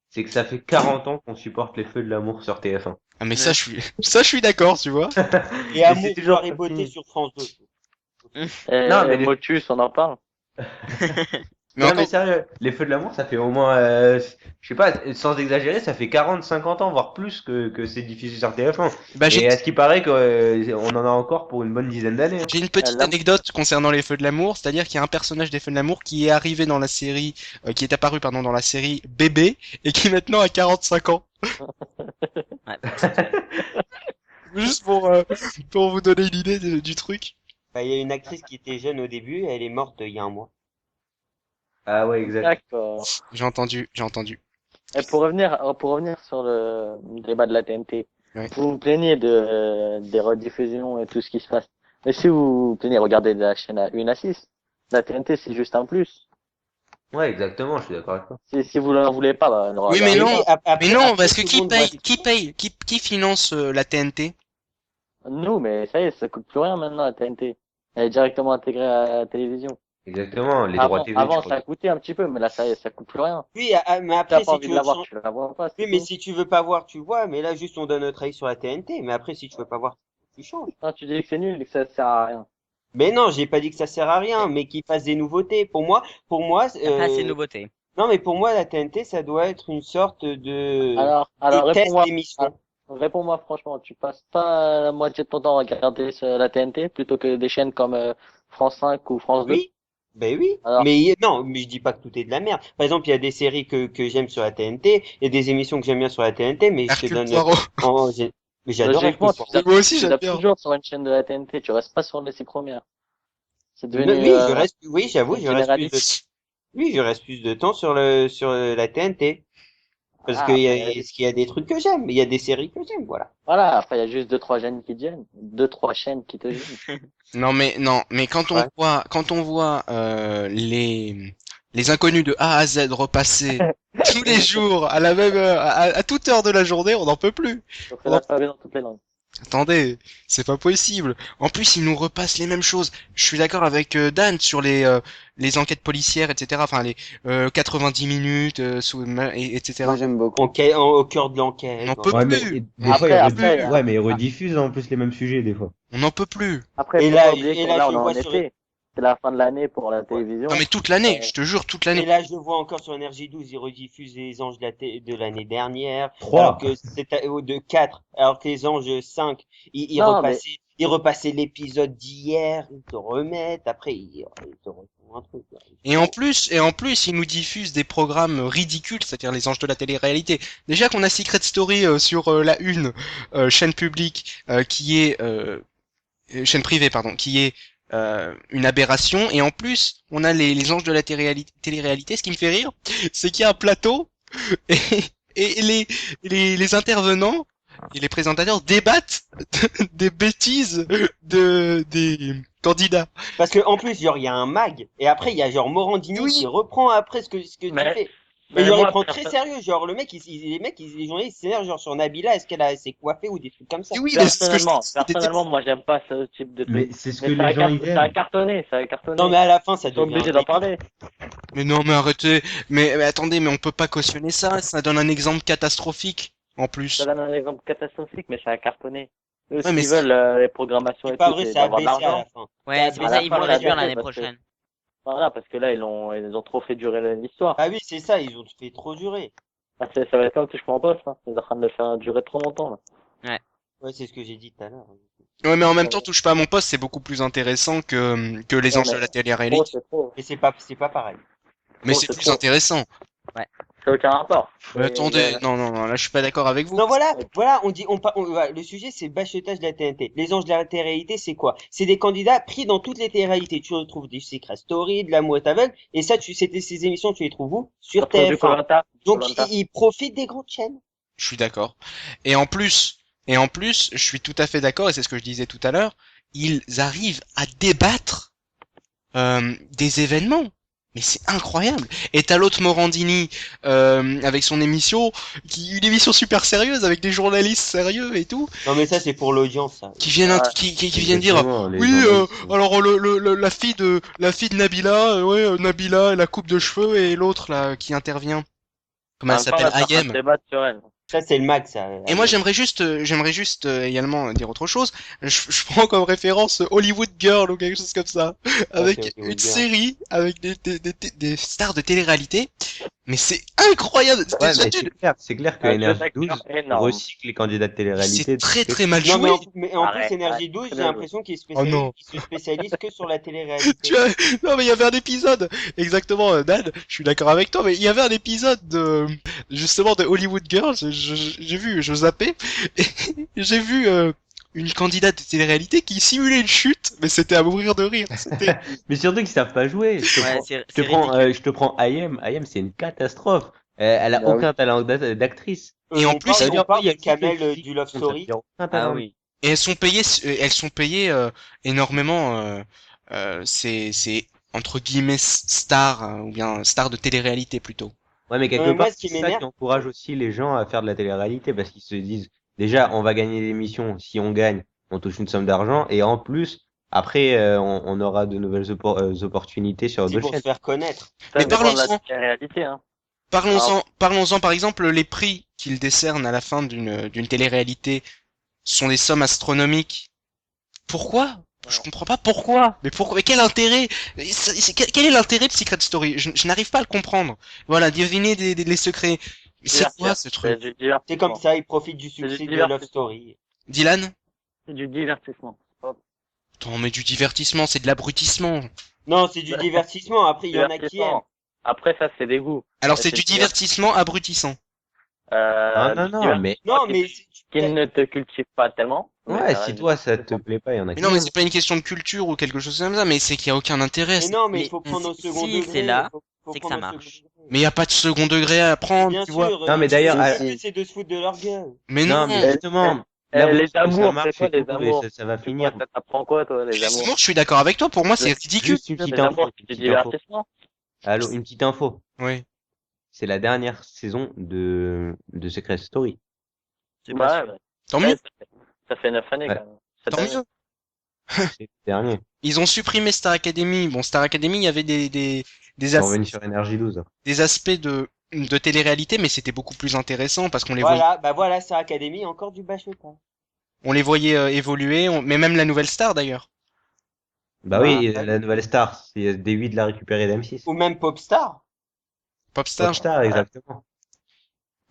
C'est que ça fait 40 ans qu'on supporte les feux de l'amour sur TF1. Ah, mais ça, je suis d'accord, tu vois. Et Et Amour, c'est toujours gloire et pas beauté fini. sur France 2. Et Non, mais Motus, on en parle. Mais Non, encore, mais sérieux, les Feux de l'amour, ça fait au moins, je sais pas, sans exagérer, ça fait 40, 50 ans, voire plus que c'est diffusé sur TF1. bah, Et à ce qui paraît qu'on en a encore pour une bonne dizaine d'années. Hein. j'ai une petite Là, anecdote concernant les Feux de l'amour, c'est-à-dire qu'il y a un personnage des Feux de l'amour qui est arrivé dans la série, qui est apparu, pardon, dans la série Bébé, et qui maintenant a 45 ans. Ouais. Juste pour vous donner une idée du truc. Bah, il y a une actrice qui était jeune au début, elle est morte il y a un mois. Ah ouais, exact. d'accord. J'ai entendu. Et pour revenir sur le débat de la TNT, Ouais. vous vous plaignez des rediffusions et tout ce qui se passe. Mais si vous vous plaignez, regardez de la chaîne à 1 à 6. La TNT, c'est juste un plus. Ouais, exactement, je suis d'accord avec toi. Si vous ne voulez pas, bah, ne Oui, mais regardez non. pas. Mais non, après, parce que tout le qui monde voit- paye, qui finance la TNT? Nous, mais ça y est, ça coûte plus rien maintenant, la TNT. Elle est directement intégrée à la télévision. Exactement, les droits TV, je Avant, crois. ça coûtait un petit peu, mais là, ça y est, ça coûte plus rien. Oui, mais Si après, t'as pas si envie tu de veux la voir, changer- tu la vois pas, c'est Oui, mais tout. si tu veux pas voir, tu vois. Mais là, juste, on donne notre avis sur la TNT. Mais après, si tu veux pas voir, tu changes. Non, tu dis que c'est nul et que ça sert à rien. Mais non, j'ai pas dit que ça sert à rien, mais qu'ils fassent des nouveautés. Pour moi, Il n'y a pas assez de nouveautés. non, mais pour moi, la TNT, ça doit être une sorte Alors, de test réponds-moi. d'émission. Réponds-moi franchement, tu passes pas la moitié de ton temps à regarder la TNT plutôt que des chaînes comme France 5 ou France 2? Oui, ben oui. Alors, Non, mais je dis pas que tout est de la merde. Par exemple, il y a des séries que j'aime sur la TNT, il y a des émissions que j'aime bien sur la TNT, mais je te Hercule donne, Poirot. mais j'adore Hercule logiquement, Poirot. Moi aussi, tu j'aime tapes bien. toujours sur une chaîne de la TNT, tu restes pas sur les 6 premières. C'est Mais devenu oui, oui, j'avoue, généraliste. je reste plus de temps sur la TNT. Parce Ah, parce qu'il y a des trucs que j'aime, il y a des séries que j'aime, voilà. voilà, après il y a juste 2-3 chaînes qui te gênent. 2-3 chaînes qui te gênent. Non, mais Ouais. quand on voit les inconnus de A à Z repasser tous les jours à la même heure, à toute heure de la journée, on n'en peut plus. On fait l'alphabet dans toutes les langues. Attendez, c'est pas possible. En plus, ils nous repassent les mêmes choses. Je suis d'accord avec Dan sur les enquêtes policières, etc. Enfin, les 90 minutes, etc. Moi, j'aime beaucoup. Au cœur de On l'enquête. n'en peut Ouais, mais plus. des Après- fois, après, ouais, mais ils rediffusent en plus les mêmes sujets, des fois. On n'en peut plus. Après, Et faut là- pas oublier et que là, là, je on est en vois sur- été. C'est la fin de l'année pour la télévision. Non, mais toute l'année, Euh, je te jure, toute Et l'année. là, je vois encore sur Énergie 12, ils rediffusent les anges de l'année dernière. 3. Alors que c'était de 4. Alors que les anges 5, Non, mais- ils repassaient l'épisode d'hier, ils te remettent, après, ils te refont un truc. Là. Et en plus, ils nous diffusent des programmes ridicules, c'est-à-dire les anges de la télé-réalité. Déjà qu'on a Secret Story sur la une, chaîne publique, qui est chaîne privée, pardon, qui est une aberration. Et en plus, on a les anges de la télé-réalité. Ce qui me fait rire, c'est qu'il y a un plateau et, et les intervenants et les présentateurs débattent des bêtises des candidats. Parce que, en plus, genre, il y a un mag, et après, il y a genre Morandini Oui. qui reprend après ce que tu Mais- fais. mais Et genre, moi, il prend très sérieux, genre, le mec, les journalistes s'énervent, genre, sur Nabila, est-ce qu'elle s'est coiffée ou des trucs comme ça. Et oui, mais c'est ce que je Personnellement, te dis, personnellement, moi, j'aime pas ce type de Mais truc. c'est ce Mais que les gens ils ça a aiment. cartonné, ça a cartonné. Non, mais à la fin, ça T'es devient obligé d'en ridicule. parler. Mais non, mais arrêtez. Mais attendez, mais on peut pas cautionner ça. Ça donne un exemple catastrophique, en plus. Ça donne un exemple catastrophique, mais ça a cartonné. Eux, Ouais, ce mais qu'ils veulent, les programmations C'est et pas tout, vrai, c'est ça a d'avoir de baissé à l'argent. la fin. Ouais, c'est À pour la ça ils fin, vont le ça a réduire baissé l'année parce que- prochaine. Voilà, parce que là, ils ont trop fait durer l'histoire. Ah oui, c'est ça, ils ont fait trop durer. Ah, ça va être comme Touche pas en poste, hein. Ils sont en train de le faire durer trop longtemps, là. Ouais, c'est ce que j'ai dit tout à l'heure. Ouais, mais en même temps, touche pas à mon poste, c'est beaucoup plus intéressant que les Non, anges mais de la Trop, télé-réalité. c'est trop. Mais c'est pas pareil. Mais trop, c'est c'est plus trop. intéressant. C'est aucun rapport. Mais attendez, non, là, je suis pas d'accord avec vous. Non, voilà, voilà, le sujet, c'est le bachotage de la TNT. Les anges de la télé-réalité, c'est quoi? C'est des candidats pris dans toutes les télé-réalités. Tu retrouves des Secret Story, de l'amour est aveugle, et ça, ces émissions, tu les trouves où? Sur Surtout du TF1. Koh-Lanta. Donc, Koh-Lanta. ils profitent des grandes chaînes. Je suis d'accord. Et en plus, je suis tout à fait d'accord, et c'est ce que je disais tout à l'heure, ils arrivent à débattre des événements. Mais c'est incroyable. Et t'as l'autre Morandini avec son émission, une émission super sérieuse avec des journalistes sérieux et tout, Non, mais ça, c'est pour l'audience, ça. qui viennent Ouais. qui viennent dire Exactement, les oui, journalistes. alors la fille de Nabila, Nabila, la coupe de cheveux et l'autre là qui intervient. Comment En elle même temps, s'appelle? là, t'es en train de Ayem. débattre sur elle. Ça, c'est le max, ça. Et moi, j'aimerais juste également dire autre chose. Je prends comme référence Hollywood Girl ou quelque chose comme ça, avec c'est Hollywood une Girl. série avec des stars de télé-réalité. Mais c'est incroyable. Ouais, Déjà, mais c'est clair que Un jeu Énergie d'acteur 12 énorme. recycle les candidats de télé-réalité. c'est très très mal Non, joué. mais en plus, Arrête, Énergie arrête, 12, très j'ai bien l'impression Oh non. qu'il se spécialise que sur la télé-réalité. Tu vois, non mais il y avait un épisode, exactement, Dan, je suis d'accord avec toi, mais il y avait un épisode justement de Hollywood Girls, j'ai vu, je zappais, et j'ai vu une candidate de télé-réalité qui simulait une chute, mais c'était à mourir de rire. C'était, Mais surtout qu'ils savent pas jouer. Ouais, c'est ridicule. Je te prends IM. IM, c'est une catastrophe. Elle a Bah oui. aucun talent d'actrice. Et en plus, Ça veut dire on parle quoi, il y a de juste le Kamel physique du Love qui compte, ça veut Story. dire aucun Ah talent. oui. et elles sont payées énormément, c'est entre guillemets stars, ou bien stars de télé-réalité plutôt. Ouais, mais quelque Mais moi, part, ce qui c'est ça qui m'énerve, encourage aussi les gens à faire de la télé-réalité parce qu'ils se disent, déjà, on va gagner l'émission. Si on gagne, on touche une somme d'argent. Et en plus, après, on aura de nouvelles opportunités sur c'est d'autres pour se chaînes. faire connaître. Ça Mais dépend de la parlons-en. réalité, hein. Parlons-en par exemple, les prix qu'ils décernent à la fin d'une télé-réalité sont des sommes astronomiques. Pourquoi? Je comprends pas pourquoi. Mais pourquoi? Mais quel intérêt? Quel est l'intérêt de Secret Story? Je n'arrive pas à le comprendre. Voilà, deviner les secrets. Mais c'est quoi ce C'est truc? du C'est comme divertissement. ça, ils profitent du du succès de divertissement. Love Story. Dylan? C'est du divertissement. Hop. Attends, mais du divertissement, c'est de l'abrutissement. Non, c'est du divertissement. Après, il y en a qui aiment. Divertissement. Après, ça, c'est des goûts. Alors Mais c'est du divertissement abrutissant. Non, du non, divertissement mais Non, qui- mais qui ne te cultive pas tellement. mais ouais, ça si reste toi ça te divertissement. plaît pas, il y en a Mais qui non, mais aiment. c'est pas une question de culture ou quelque chose comme ça, mais c'est qu'il y a aucun intérêt. mais non, mais il Mais faut prendre au second si degré. c'est là, faut c'est que prendre ça au second marche. degré. Mais il y a pas de second degré à prendre, Bien tu vois. sûr. Non, mais d'ailleurs, le si, but, si. c'est de se foutre de leur gueule. Mais Non, non. mais justement, là où Les est-ce que ça amours, c'est marche quoi et les tout, et amours? ça va C'est finir. quoi, t'apprends quoi, toi, les amours? Justement, je suis d'accord avec toi. Pour moi, c'est Le- ridicule. Juste une Les petite amours, info, c'est du une petite info. divertissement. Allô, une petite info. Oui. C'est la dernière saison de Secret Story. C'est pas Ouais, sûr. ouais. Tant Ouais, mieux. ça fait 9 années, Ouais. quand même. Cette Tant année. mieux. C'est le dernier. Ils ont supprimé Star Academy. Bon, Star Academy, il y avait Ils sont revenus sur Énergie 12. des aspects de télé-réalité, mais c'était beaucoup plus intéressant parce qu'on Voilà, bah voilà, c'est Academy, encore du bachotage. on les voyait évoluer, mais même la nouvelle star d'ailleurs. Bah Bah, oui, ouais. la nouvelle star, c'est D8 de la récupérer d'M6. Ou même Popstar. Popstar. Popstar, exactement.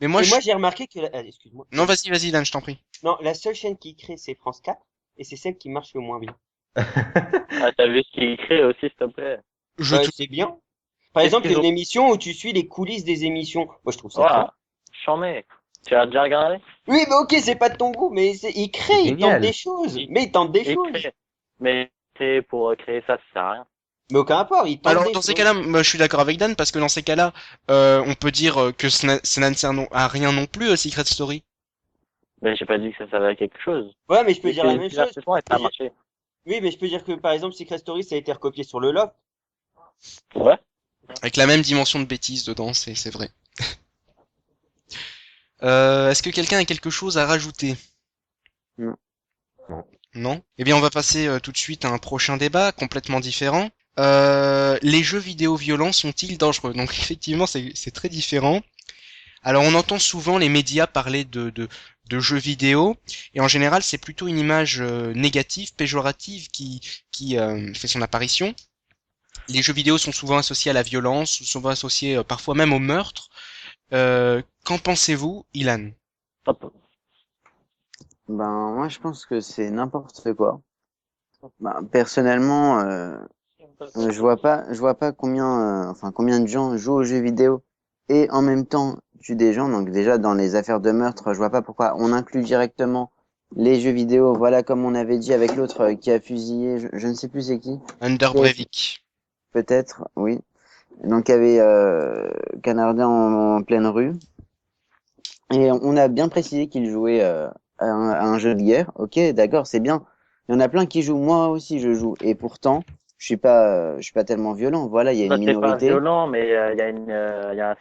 Mais moi, Et moi, j'ai remarqué que... excuse-moi. non, vas-y, Dan, je t'en prie. Non, la seule chaîne qui crée, c'est France 4. Et c'est celle qui marche le moins bien. Ah, t'as vu ce qu'il crée aussi, s'il te plaît? Je Ouais, te- c'est bien. Par Qu'est-ce exemple, il y a qu'ils une ont- émission où tu suis les coulisses des émissions. Moi, je trouve ça Voilà. J'en mets. Tu as déjà regardé? bien. Oui, mais ok, c'est pas de ton goût, mais il crée, C'est il tente génial. des choses. Il- Mais il tente des Et choses. créer. Mais c'est pour créer ça sert à rien. Mais aucun rapport, il tente Alors des dans ces choses. cas-là, moi, je suis d'accord avec Dan parce que dans ces cas-là, on peut dire que ça ne sert à rien non plus, Secret Story. Mais j'ai pas dit que ça servait à quelque chose. Ouais, mais je peux Mais dire c'est la du même chose. divertissement et ça a marché. Oui, mais je peux dire que par exemple, Secret Story, ça a été recopié sur le Loft. Ouais. Avec la même dimension de bêtise dedans, c'est vrai. Est-ce que quelqu'un a quelque chose à rajouter? Non. Non. Non? Eh bien, on va passer tout de suite à un prochain débat complètement différent. Les jeux vidéo violents sont-ils dangereux? Donc effectivement, c'est très différent. Alors on entend souvent les médias parler de jeux vidéo, et en général c'est plutôt une image négative, péjorative qui fait son apparition. Les jeux vidéo sont souvent associés à la violence, souvent associés parfois même au meurtre. Qu'en pensez-vous, Ilan? Hop. Ben, moi, je pense que c'est n'importe quoi. Ben, personnellement, je vois pas combien de gens jouent aux jeux vidéo et en même temps tuent des gens. Donc déjà, dans les affaires de meurtre, je vois pas pourquoi on inclut directement les jeux vidéo. Voilà, comme on avait dit avec l'autre qui a fusillé, je ne sais plus c'est qui, Under Breivik. peut-être, oui. Donc, il y avait canardé en pleine rue. Et on a bien précisé qu'il jouait à un jeu de guerre. Ok, d'accord, c'est bien. Il y en a plein qui jouent. Moi aussi, je joue. Et pourtant, je suis pas tellement violent. Voilà, il y a Ça, une c'est pas minorité. violent, mais il y a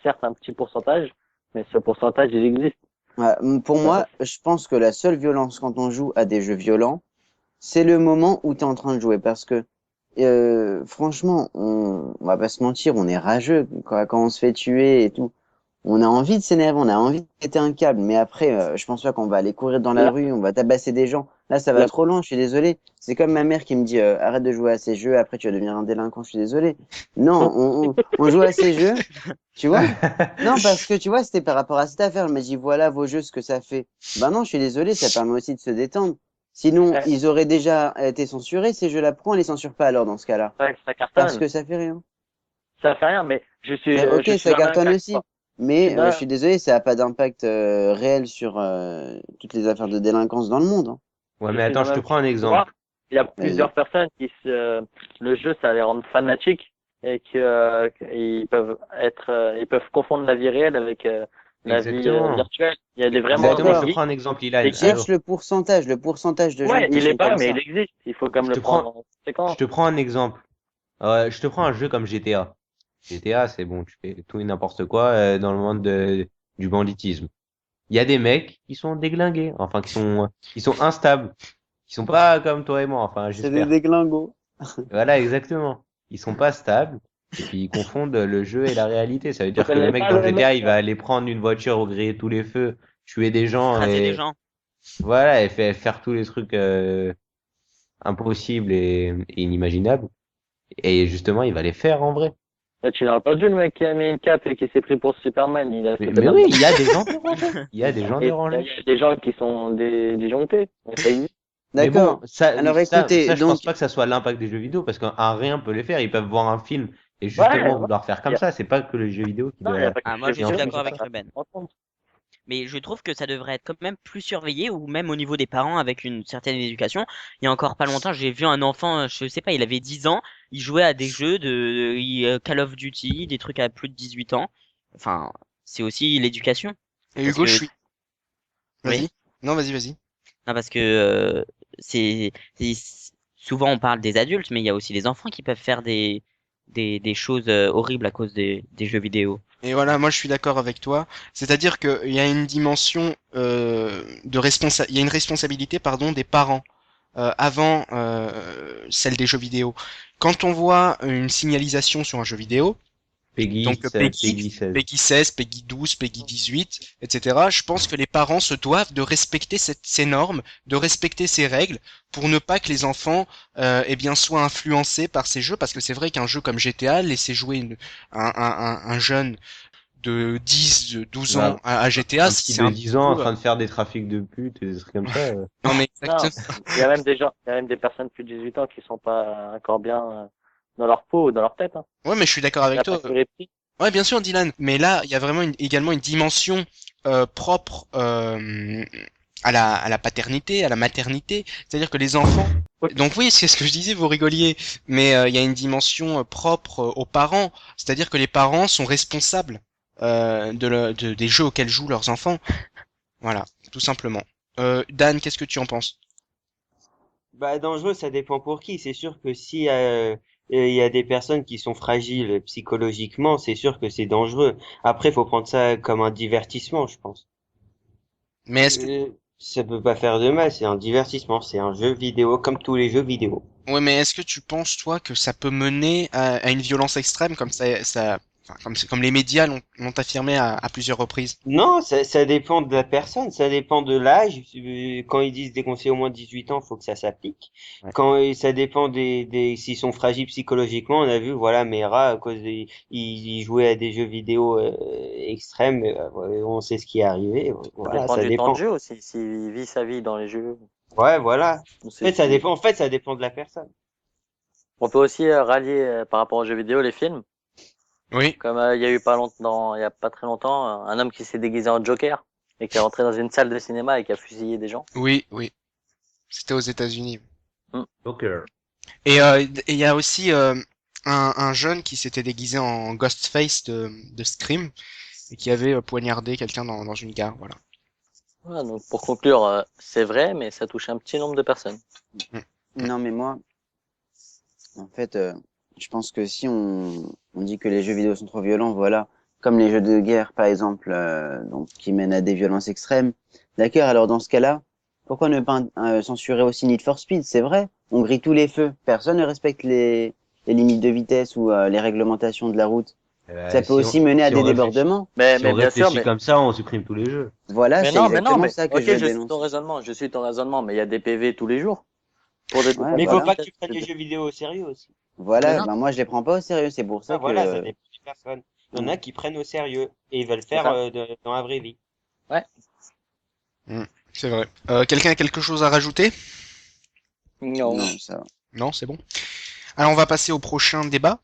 certes un petit pourcentage, mais ce pourcentage, il existe. Ouais, pour moi, je pense que la seule violence quand on joue à des jeux violents, c'est le moment où tu es en train de jouer. Parce que, franchement, on va pas se mentir, on est rageux quand on se fait tuer et tout. on a envie de s'énerver, on a envie de péter un câble, mais après, je pense pas qu'on va aller courir dans la Là, rue, on va tabasser des gens. Là, ça va là, trop loin, je suis désolé. C'est comme ma mère qui me dit arrête de jouer à ces jeux, après tu vas devenir un délinquant, je suis désolé. Non, on joue à ces jeux, tu vois? Non, parce que tu vois, c'était par rapport à cette affaire. Elle m'a dit voilà vos jeux, ce que ça fait. Ben non, je suis désolé, ça permet aussi de se détendre. Sinon, euh, ils auraient déjà été censurés, ces jeux-là. Pourquoi on les censure pas alors dans ce cas-là? ça Parce cartonne. que ça fait rien. Ça fait rien, mais Ok, je suis ça dans le même cartonne cas que aussi. toi. Je suis Mais je dans, suis désolé, ça n'a pas d'impact réel sur toutes les affaires de délinquance dans le monde, hein. Ouais, je mais suis attends, dans le je te même prends cas un que toi. exemple. Il y a Vas-y. plusieurs personnes le jeu, ça les rend fanatiques et qu'ils peuvent ils peuvent confondre la vie réelle avec la vie Exactement. virtuelle. Il y a des vraiment Exactement, des je te D'accord. geeks prends un exemple, qui Ilan. existent. Allô? Cherche le pourcentage de gens Ouais, qui il est sont pas, comme mais il ça. existe. Il faut quand même Je le te prends, prendre en conséquence. je te prends un exemple. Je te prends un jeu comme GTA. GTA, c'est bon, tu fais tout et n'importe quoi dans le monde du banditisme. Il y a des mecs qui sont déglingués, enfin qui sont instables, qui sont pas comme toi et moi, enfin C'est des j'espère. déglingos. Voilà, exactement. Ils sont pas stables et puis ils confondent le jeu et la réalité. Ça veut Je dire que le connais mec pas dans le mec. GTA, il va aller prendre une voiture au gré tous les feux, tuer des gens Écraser des et gens. voilà, et faire tous les trucs impossibles et inimaginables. Et justement, il va les faire en vrai. Là, tu n'as pas vu le mec qui a mis une cape et qui s'est pris pour Superman. Il a sauté Mais d'un oui, avion. il y a des gens dérangés. Il y a des gens Et il dérangés. y a des gens qui sont disjonctés. Ça existe. Mais bon, D'accord. Alors écoutez, je pense donc, pas que ça soit l'impact des jeux vidéo, parce qu'un rien peut les faire. Ils peuvent voir un film et Ouais, justement ouais. vouloir faire Il comme y a, ça. C'est pas que les jeux vidéo non, il y a pas que Ah, les moi, jeux je qui suis vidéo, mais d'accord influencent ça, sur avec ça. ça peut Ruben. entendre. Mais je trouve que ça devrait être quand même plus surveillé ou même au niveau des parents avec une certaine éducation. Il y a encore pas longtemps, j'ai vu un enfant, je sais pas, il avait 10 ans, il jouait à des jeux Call of Duty, des trucs à plus de 18 ans. Enfin, c'est aussi l'éducation. Et Parce Hugo, je que, suis. oui, Vas-y. Non, vas-y, vas-y. non, parce que c'est, souvent on parle des adultes, mais il y a aussi les enfants qui peuvent faire des choses horribles à cause des jeux vidéo. Et voilà, moi je suis d'accord avec toi. C'est-à-dire qu'il y a une dimension il y a une responsabilité, pardon, des parents avant celle des jeux vidéo. Quand on voit une signalisation sur un jeu vidéo, Peggy donc 16, Peggy 16. Peggy 16, Peggy 12, Peggy 18, etc. Je pense que les parents se doivent de respecter ces normes, de respecter ces règles, pour ne pas que les enfants eh bien, soient influencés par ces jeux, parce que c'est vrai qu'un jeu comme GTA, laisser jouer un jeune de 10, de 12 ans Bah, à GTA, un petit c'est de un 10 petit ans en peu... train de faire des trafics de putes et des trucs comme ça. Non mais Non, exactement. il y a même des gens, il y a même des personnes plus de 18 ans qui sont pas encore bien dans leur peau ou dans leur tête, hein. Ouais, mais je suis d'accord Il n'y avec a pas toi. que les petits. Ouais, bien sûr, Dylan. Mais là, il y a vraiment également une dimension propre à la paternité, à la maternité. C'est-à-dire que les enfants. Oui. Donc oui, c'est ce que je disais, vous rigoliez. Mais il y a une dimension propre aux parents. C'est-à-dire que les parents sont responsables des jeux auxquels jouent leurs enfants. Voilà, tout simplement. Dan, qu'est-ce que tu en penses? Bah, dangereux, ça dépend pour qui. C'est sûr que si il y a des personnes qui sont fragiles psychologiquement, c'est sûr que c'est dangereux. Après, faut prendre ça comme un divertissement, je pense. Mais est-ce que Ça peut pas faire de mal, c'est un divertissement, c'est un jeu vidéo comme tous les jeux vidéo. Ouais, mais est-ce que tu penses, toi, que ça peut mener à une violence extrême comme enfin, comme les médias l'ont affirmé à plusieurs reprises? Non, ça dépend de la personne, ça dépend de l'âge. Quand ils disent déconseiller au moins 18 ans, faut que ça s'applique. Ouais. Ça dépend s'ils sont fragiles psychologiquement, on a vu, voilà, Mera, à cause il jouait à des jeux vidéo extrêmes, on sait ce qui est arrivé. Ça Voilà, dépend ça du temps de dépend. jeu aussi. S'il vit sa vie dans les jeux, Ouais, voilà. on En sait fait, ça si. dépend. En fait, ça dépend de la personne. On peut aussi rallier par rapport aux jeux vidéo les films. Oui, Comme il y a eu il y a pas très longtemps, un homme qui s'est déguisé en Joker et qui est rentré dans une salle de cinéma et qui a fusillé des gens. oui, oui. C'était aux États-Unis. Hmm. Joker. Et il y a aussi un jeune qui s'était déguisé en Ghostface de Scream et qui avait poignardé quelqu'un dans une gare. Voilà. Voilà, donc pour conclure, c'est vrai, mais ça touche un petit nombre de personnes. Mm. non mais moi, en fait, je pense que si on dit que les jeux vidéo sont trop violents, voilà, comme les jeux de guerre par exemple, donc qui mènent à des violences extrêmes. D'accord, alors dans ce cas-là, pourquoi ne pas censurer aussi Need for Speed? C'est vrai, on grille tous les feux, personne ne respecte les limites de vitesse ou les réglementations de la route. Ça peut aussi mener à si des on réfléchit- débordements. Mais, Si mais on bien sûr, réfléchit mais, comme ça, on supprime tous les jeux. Voilà, mais c'est non, mais non, exactement mais, ça que ok, je veux je suis dénoncer. ton raisonnement, je suis ton raisonnement, mais il y a des PV tous les jours. Pour des Ouais, Mais il pour faut voilà. pas que tu prennes les jeux vidéo au sérieux aussi. Mais Voilà, non. ben moi je les prends pas au sérieux, c'est pour Ah, ça voilà, ça que dépend des personnes. Il y en a qui prennent au sérieux et ils veulent faire ça. dans la vraie vie. Ouais. C'est vrai. Quelqu'un a quelque chose à rajouter? Non. non, ça va. Non, c'est bon. Alors on va passer au prochain débat.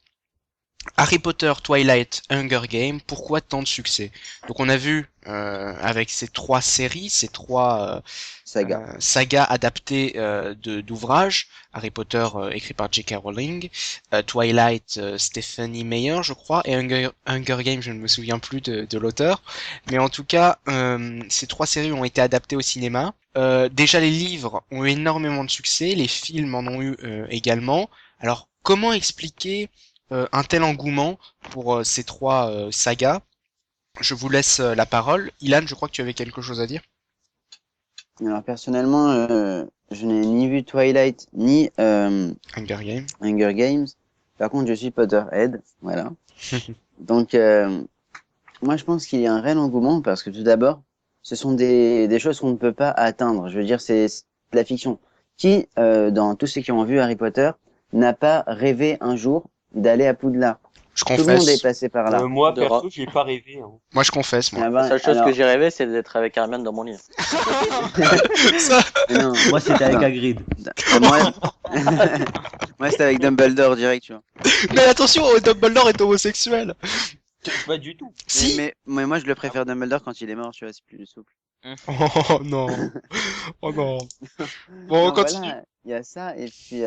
Harry Potter, Twilight, Hunger Games, pourquoi tant de succès? Donc on a vu avec ces trois séries, ces trois Saga. sagas adaptées d'ouvrages, Harry Potter écrit par J.K. Rowling, Twilight Stephenie Meyer je crois, et Hunger Games je ne me souviens plus de l'auteur, mais en tout cas ces trois séries ont été adaptées au cinéma. Déjà les livres ont eu énormément de succès, les films en ont eu également. Alors comment expliquer un tel engouement pour ces trois sagas? Je vous laisse la parole. Ilan, je crois que tu avais quelque chose à dire. Alors personnellement, je n'ai ni vu Twilight ni Hunger Games. Hunger Games. Par contre, je suis Potterhead, voilà. Donc, moi, je pense qu'il y a un réel engouement parce que tout d'abord, ce sont des choses qu'on ne peut pas atteindre. Je veux dire, c'est de la fiction. Qui, dans tous ceux qui ont vu Harry Potter, n'a pas rêvé un jour d'aller à Poudlard? Je Tout le monde est confesse. passé par là. Moi, De perso, j'ai pas rêvé. Hein. Moi, je confesse, moi. Ah La ben, seule chose alors, que j'ai rêvé, c'est d'être avec Hermione dans mon lit. Ça- non, Moi, c'était avec non. Hagrid. Moi, moi c'était avec Dumbledore direct, tu vois. Mais attention, Dumbledore est homosexuel. Pas du tout. Si. Mais moi, je le préfère Dumbledore quand il est mort, tu vois, c'est plus souple. Oh non. Oh non. Bon, on Non, continue. voilà, il y a ça, et puis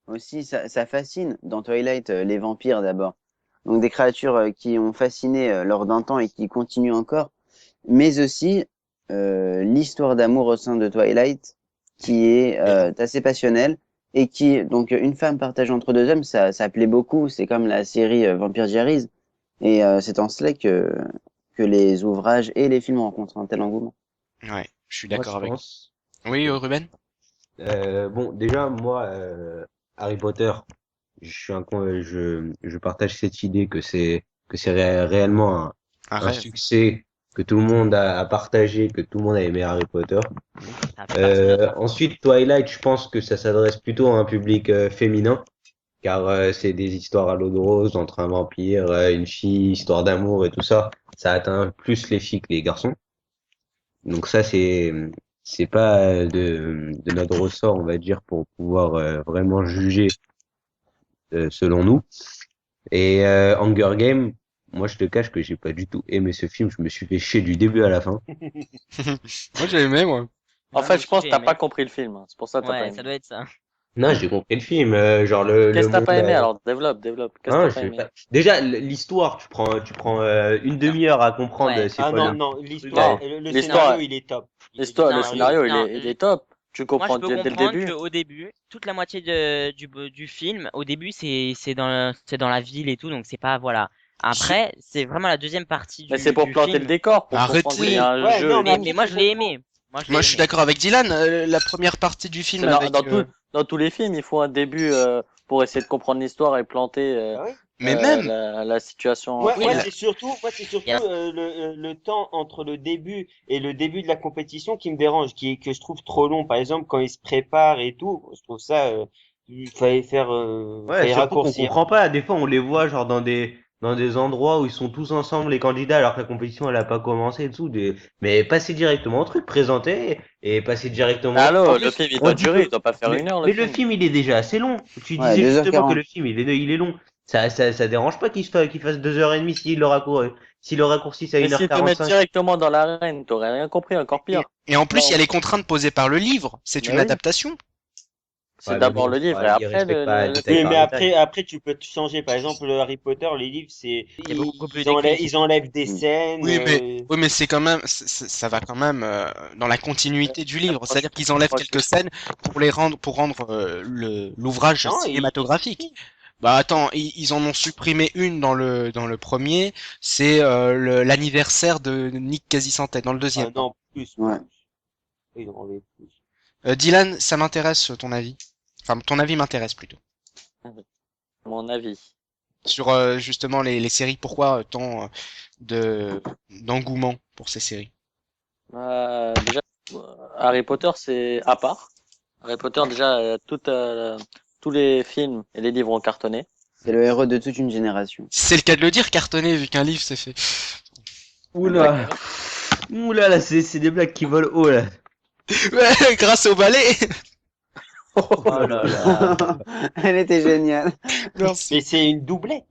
aussi, ça fascine dans Twilight les vampires d'abord. Donc des créatures qui ont fasciné lors d'un temps et qui continuent encore, mais aussi l'histoire d'amour au sein de Twilight qui est assez passionnelle et qui, donc une femme partagée entre deux hommes, ça plaît beaucoup, c'est comme la série Vampire Diaries, et c'est en cela que les ouvrages et les films rencontrent un tel engouement. Ouais, je suis Moi, d'accord je avec. pense. Oui, Ruben. Bon, déjà, moi, Harry Potter, je partage cette idée que c'est réellement un Arrête. succès, que tout le monde a partagé, que tout le monde a aimé Harry Potter. Ça fait partie de notre Ensuite, Twilight, je pense que ça s'adresse plutôt à un public féminin, car c'est des histoires à l'eau de rose entre un vampire, une fille, histoire d'amour et tout ça. Ça atteint plus les filles que les garçons. Donc ça, c'est pas de notre ressort, on va dire, pour pouvoir vraiment juger selon nous. Et Hunger Games, moi je te cache que j'ai pas du tout aimé ce film. Je me suis fait chier du début à la fin. Moi, j'ai aimé, moi. En Ouais, fait, moi je aussi, pense que j'ai t'as aimé. pas compris le film. Hein. C'est pour ça que t'as pas Ouais, aimé. ça doit être ça. Non, j'ai compris le film, genre le Qu'est-ce que t'as monde. pas aimé alors? Développe. Qu'est-ce que Hein, t'as pas aimé? Déjà l'histoire, tu prends une demi-heure à comprendre Ouais. c'est Ah quoi non, le non, truc. l'histoire, Non, le l'histoire, scénario, il est top. l'histoire, le Non, scénario, non, il est top. Tu Moi, je comprends peux dès le comprendre début. qu'au début, toute la moitié du film, au début, c'est dans la ville et tout, donc c'est pas, voilà. Après, c'est vraiment la deuxième partie Mais c'est pour du planter film. le décor, pour comprendre Arrêtez. qu'il y a un Ouais, jeu non, et mais tout. Mais après, moi, je je l'ai comprends. aimé. Moi, je Moi, l'ai je suis aimé. d'accord avec Dylan. La première partie du film C'est avec. dans tous les films, il faut un début pour essayer de comprendre l'histoire et planter Ah oui. Mais même. la situation Moi, Oui, moi, première. c'est Il surtout y a- le temps entre le début et le début de la compétition qui me dérange, que je trouve trop long. Par exemple, quand ils se préparent et tout, je trouve ça, il fallait Ouais, fallait surtout qu'on raccourcir. comprend pas. Des fois, on les voit genre dans des endroits où ils sont tous ensemble les candidats alors que la compétition elle a pas commencé et tout. Mais passer directement au truc, présenter et passer directement. En Allô, le plus, film il on doit dit durer, que il doit pas faire une heure le mais le film. film il est déjà assez long. Tu Ouais, disais justement que 2h40. le film il est long. Ça dérange pas qu'il fasse 2h30 s'il le raccourcisse à Mais s'ils te mettent 1h45. directement dans l'arène, t'aurais rien compris, encore Et, pire. et en plus, il y a Non. les contraintes posées par le livre. C'est Bah une oui, adaptation. c'est Ouais, mais d'abord bon, le livre ouais, et il après respecte pas détail Oui, par mais détail. après, tu peux tout changer. Par exemple, le Harry Potter, les livres, C'est beaucoup plus décrit. ils enlèvent des Mm. scènes. Oui, mais c'est quand même, ça va quand même dans la continuité du livre. C'est-à-dire qu'ils enlèvent Moi, je quelques scènes pour rendre l'ouvrage Non, ils cinématographique. suppriment. Bah attends, ils en ont supprimé une dans le premier, c'est l'anniversaire de Nick Casisantet dans le deuxième. Ah non, plus. Ouais. Ils ont enlevé plus. Dylan, ça m'intéresse ton avis. Enfin, ton avis m'intéresse plutôt. mon avis. sur justement les séries. Pourquoi tant de d'engouement pour ces séries? Déjà, Harry Potter, c'est à part. Harry Potter, déjà, tous les films et les livres ont cartonné. C'est le héros de toute une génération. C'est le cas de le dire, cartonné, vu qu'un livre c'est fait. Oula. Oula, là, c'est des blagues qui volent haut, là. Ouais, grâce au ballet. Oh là là. Elle était géniale. Merci. Mais c'est une doublette.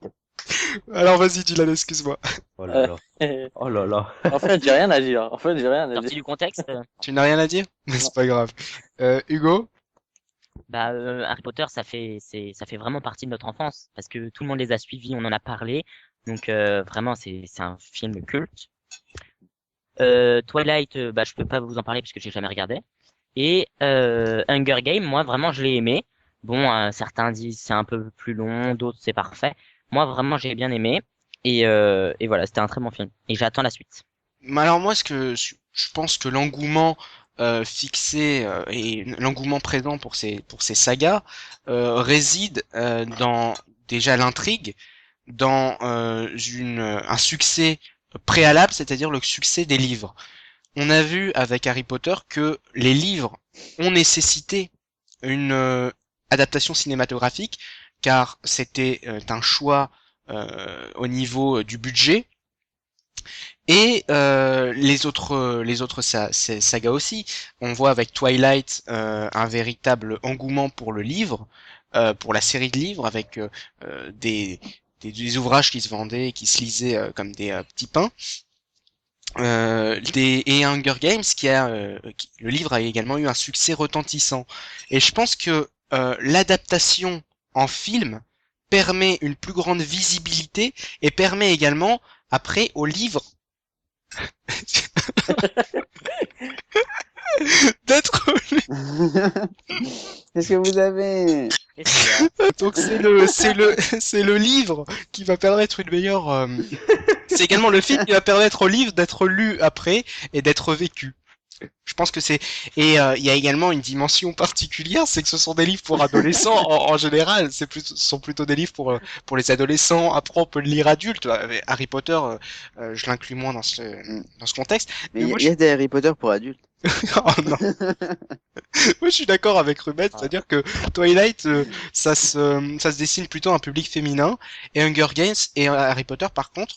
Alors vas-y, Dylan, excuse-moi. Oh là là. Euh, Oh là là. En fait, j'ai rien à dire. En fait, j'ai rien à Sorti dire. du contexte, Tu n'as rien à dire? Mais c'est pas grave. Hugo? bah Harry Potter, ça fait vraiment partie de notre enfance parce que tout le monde les a suivis, on en a parlé. Donc vraiment, c'est un film culte. Twilight, bah je peux pas vous en parler parce que j'ai jamais regardé. Et Hunger Games, moi vraiment je l'ai aimé. Bon, certains disent c'est un peu plus long, d'autres c'est parfait. Moi vraiment j'ai bien aimé. Et voilà, c'était un très bon film. Et j'attends la suite. Mais alors moi, je pense que l'engouement fixé et l'engouement présent pour ces sagas réside dans déjà l'intrigue, dans un succès préalable, c'est-à-dire le succès des livres. On a vu avec Harry Potter que les livres ont nécessité une adaptation cinématographique, car c'était un choix au niveau du budget. Et les autres sagas aussi. On voit avec Twilight un véritable engouement pour le livre, pour la série de livres, avec des ouvrages qui se vendaient et qui se lisaient comme des petits pains. Et Hunger Games, le livre a également eu un succès retentissant. Et je pense que l'adaptation en film permet une plus grande visibilité et permet également après au livre d'être Qu'est-ce que vous avez? Qu'est-ce qu'il y a? donc c'est le livre qui va permettre une meilleure c'est également le film qui va permettre au livre d'être lu après et d'être vécu. Je pense que c'est et il y a également une dimension particulière, c'est que ce sont des livres pour adolescents en général, ce sont plutôt des livres pour les adolescents. Après on peut le lire adulte. Harry Potter, je l'inclus moins dans ce contexte. Mais Mais il moi y a des Harry Potter pour adultes. oh non, moi je suis d'accord avec Ruben, c'est-à-dire que Twilight ça se dessine plutôt à un public féminin et Hunger Games et Harry Potter par contre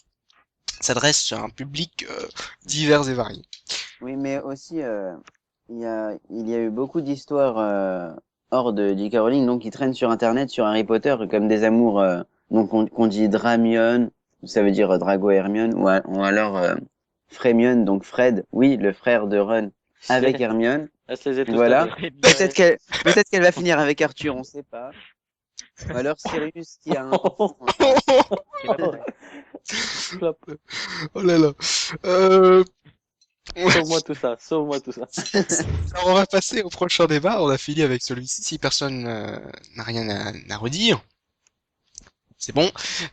s'adresse à un public divers et varié. Oui, mais aussi, il y a eu beaucoup d'histoires hors de J.K. Rowling, donc qui traînent sur Internet, sur Harry Potter, comme des amours, donc qu'on dit Dramion, ça veut dire Drago Hermione, ou alors Frémion, donc Fred, oui, le frère de Ron, avec Hermione. Elle se les a tous Voilà. tapés. Peut-être qu'elle va finir avec Arthur, on sait pas. Ou alors Sirius qui a un enfant. Oh là là. Sauve-moi tout ça, sauve-moi tout ça. Alors on va passer au prochain débat. On a fini avec celui-ci. Si personne n'a rien à redire, c'est bon.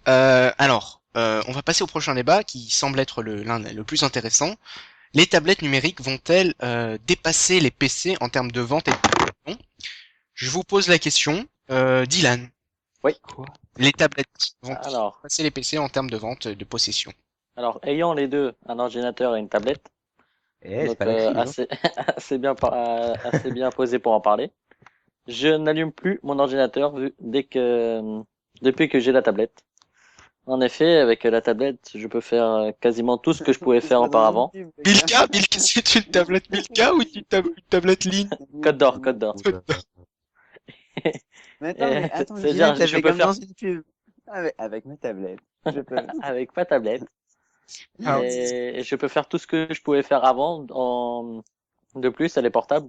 On va passer au prochain débat qui semble être l'un le plus intéressant. Les tablettes numériques vont-elles dépasser les PC en termes de vente et de production? Je vous pose la question. Dylan. Oui. Quoi? Les tablettes vont-elles Alors, dépasser les PC en termes de vente et de possession? ayant les deux, un ordinateur et une tablette, Eh, c'est donc pas la crise, hein. assez bien posé pour en parler. Je n'allume plus mon ordinateur depuis que j'ai la tablette. En effet, avec la tablette, je peux faire quasiment tout ce que je pouvais faire auparavant. Milka, c'est une tablette Milka ou une tablette Lean? Code d'or, code d'or. Mais attends, C'est-à-dire, Dylan, t'as je fait peux comme faire- dans une pub. Avec ma tablette. Je peux. Avec ma tablette. Ah, Et je peux faire tout ce que je pouvais faire avant. De plus, elle est portable.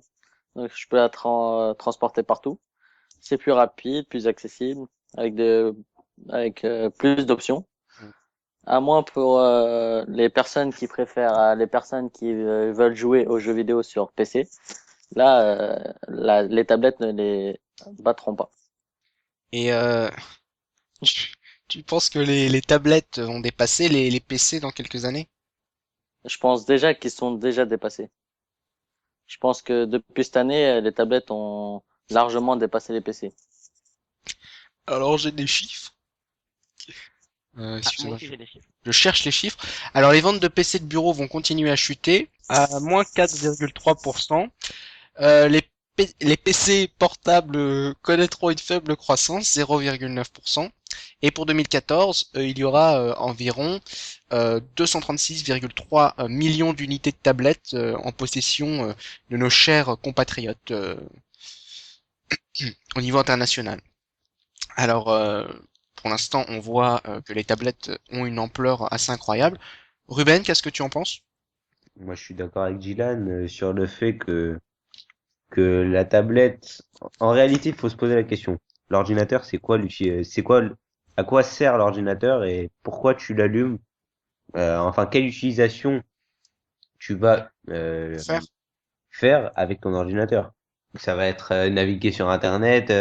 Donc, je peux la transporter partout. C'est plus rapide, plus accessible, avec plus d'options. À moins pour les personnes qui les personnes qui veulent jouer aux jeux vidéo sur PC. Là, les tablettes ne les battront pas. Et tu penses que les tablettes vont dépasser les PC dans quelques années? Je pense déjà qu'ils sont déjà dépassés. Je pense que depuis cette année, les tablettes ont largement dépassé les PC. Alors j'ai des chiffres. Moi Excusez-moi, aussi j'ai des chiffres. je cherche les chiffres. Alors, les ventes de PC de bureau vont continuer à chuter à moins 4,3%. Les les PC portables connaîtront une faible croissance, 0,9%. Et pour 2014, il y aura environ 236,3 millions d'unités de tablettes en possession de nos chers compatriotes au niveau international. Alors, pour l'instant, on voit que les tablettes ont une ampleur assez incroyable. Ruben, qu'est-ce que tu en penses? Moi, je suis d'accord avec Dylan sur le fait que la tablette, en réalité, il faut se poser la question. L'ordinateur, à quoi sert l'ordinateur et pourquoi tu l'allumes? Enfin, quelle utilisation tu vas Faire? faire avec ton ordinateur? Ça va être naviguer sur Internet,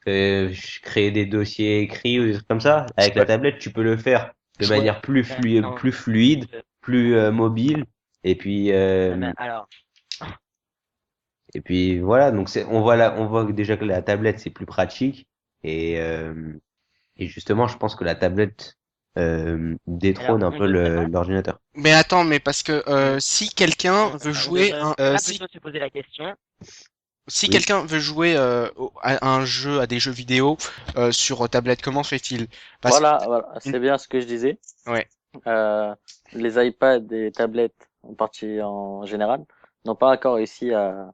créer des dossiers écrits ou des trucs comme ça. Avec la Ouais. tablette, tu peux le faire de Ouais. manière plus fluide, plus mobile. Et puis, Alors, et puis voilà. Donc on voit déjà que la tablette c'est plus pratique. Et, euh, et justement, je pense que la tablette détrône un on peu devrait pas. l'ordinateur. Mais attends, mais parce que si quelqu'un veut On jouer devrait pas plutôt se poser la question. si Oui. quelqu'un veut jouer à un jeu, à des jeux vidéo sur tablette, comment fait-il? Parce que Voilà, une- c'est bien ce que je disais. ouais, Les iPads et tablettes, en partie en général, n'ont pas encore réussi à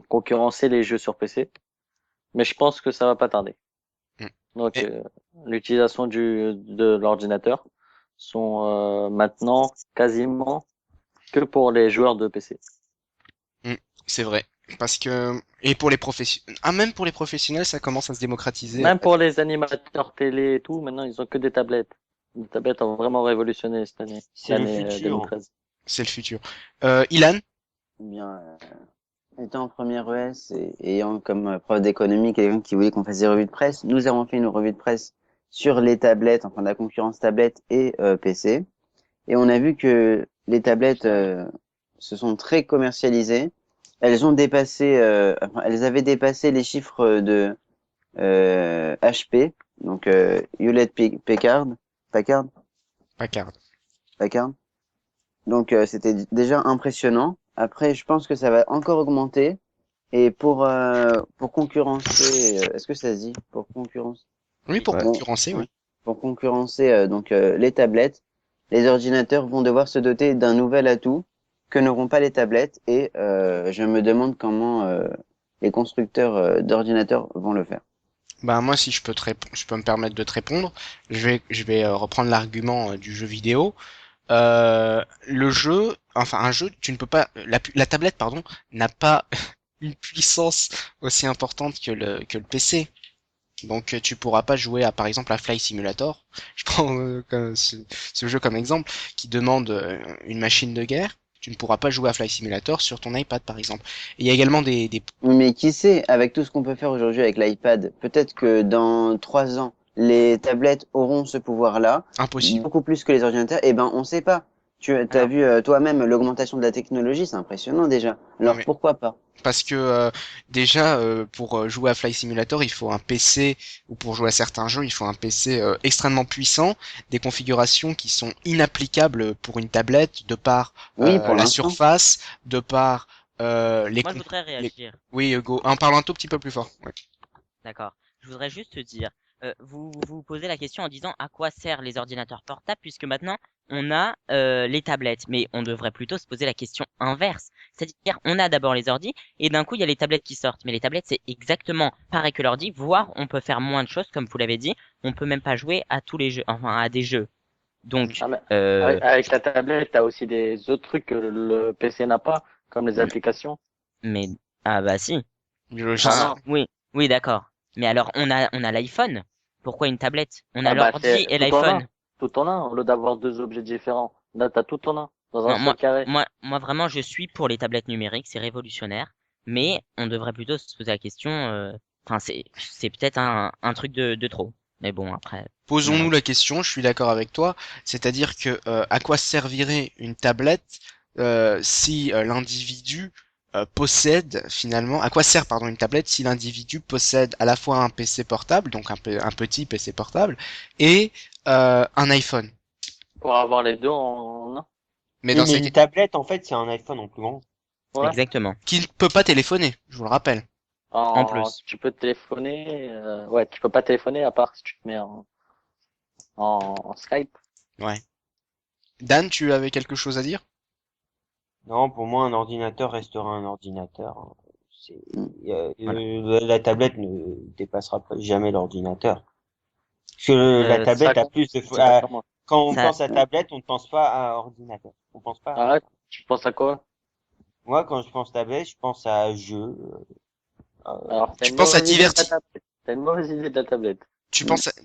concurrencer les jeux sur PC, mais je pense que ça va pas tarder. mm. Donc, Et- l'utilisation de l'ordinateur sont maintenant quasiment que pour les joueurs de PC. c'est vrai. Parce que et pour les professionnels, même pour les professionnels, ça commence à se démocratiser. Même pour les animateurs télé et tout, maintenant ils ont que des tablettes. Les tablettes ont vraiment révolutionné cette année, C'est le l'année futur. 2013. C'est le futur. Ilan? Eh bien, étant en première ES et ayant comme prof d'économie quelqu'un qui voulait qu'on fasse des revues de presse, nous avons fait une revue de presse sur les tablettes, enfin la concurrence tablette et PC. Et on a vu que les tablettes se sont très commercialisées. Elles ont dépassé, enfin, elles avaient dépassé les chiffres de HP, donc Hewlett Packard, Packard. Packard. Donc c'était déjà impressionnant. Après, je pense que ça va encore augmenter. Et pour concurrencer, est-ce que ça se dit? Pour concurrence? Oui, pour Ouais. Bon, concurrencer, ouais. oui. Pour concurrencer donc les tablettes, les ordinateurs vont devoir se doter d'un nouvel atout que n'auront pas les tablettes. Et je me demande comment les constructeurs d'ordinateurs vont le faire. Bah moi, si je peux me permettre de te répondre, je vais reprendre l'argument du jeu vidéo. Le jeu, enfin un jeu, tu ne peux pas, la tablette, pardon, n'a pas une puissance aussi importante que le PC. Donc tu pourras pas jouer à par exemple à Fly Simulator. Je prends ce jeu comme exemple qui demande une machine de guerre. Tu ne pourras pas jouer à Fly Simulator sur ton iPad par exemple. Et il y a également des Oui, mais qui sait, avec tout ce qu'on peut faire aujourd'hui avec l'iPad, peut-être que dans 3 ans, les tablettes auront ce pouvoir-là, impossibles. beaucoup plus que les ordinateurs. Eh ben, on sait pas. Tu as Alors, vu toi-même l'augmentation de la technologie, c'est impressionnant déjà. Ouais, Alors mais pourquoi pas? parce que déjà pour jouer à Fly Simulator, il faut un PC ou pour jouer à certains jeux, il faut un PC extrêmement puissant, des configurations qui sont inapplicables pour une tablette de par Oui, pour la l'instant. surface, de par les, moi je voudrais les... réagir. Oui, Hugo, en parlant un tout petit peu plus fort. Ouais. D'accord. Je voudrais juste te dire, vous posez la question en disant à quoi servent les ordinateurs portables puisque maintenant on a les tablettes, mais on devrait plutôt se poser la question inverse. C'est-à-dire on a d'abord les ordis et d'un coup il y a les tablettes qui sortent. Mais les tablettes c'est exactement pareil que l'ordi, voire on peut faire moins de choses comme vous l'avez dit. On peut même pas jouer à tous les jeux, enfin à des jeux. Donc Ah, mais euh, avec la tablette, t'as aussi des autres trucs que le PC n'a pas, comme les applications. mais ah bah si. Biologiste. Enfin oui, oui d'accord. Mais alors on a l'iPhone. Pourquoi une tablette? On a Ah bah l'ordi c'est et tout en un, l'iPhone. tout en un, au lieu d'avoir deux objets différents. Là, t'as tout en un, dans un Non, seul carré. moi vraiment, je suis pour les tablettes numériques, c'est révolutionnaire, mais on devrait plutôt se poser la question, enfin, c'est peut-être un truc de trop. Mais bon, après, c'est mon Posons-nous avis. la question, je suis d'accord avec toi, c'est-à-dire que à quoi servirait une tablette si l'individu possède finalement, à quoi sert pardon une tablette si l'individu possède à la fois un PC portable, donc un petit PC portable, et un iPhone. Pour avoir les deux en un. Mais Oui, dans mais ces une tablette, en fait, c'est un iPhone en plus grand. Ouais. Exactement. qui ne peut pas téléphoner, je vous le rappelle. En plus. Tu peux téléphoner, ouais, tu peux pas téléphoner à part si tu te mets en Skype. Ouais. Dan, tu avais quelque chose à dire? Non, pour moi, un ordinateur restera un ordinateur, hein. C'est, Voilà. la tablette ne dépassera jamais l'ordinateur. Parce que la Ça tablette a compte, plus de, c'est pas sur moi. quand on Ça- pense à tablette, on ne pense pas à ordinateur. On pense pas à... Ah ouais, tu penses à quoi? Moi, quand je pense tablette, je pense à jeu. Alors, t'as Tu une penses à mauvaise idée de la diverti, tablette. T'as une mauvaise idée de la tablette.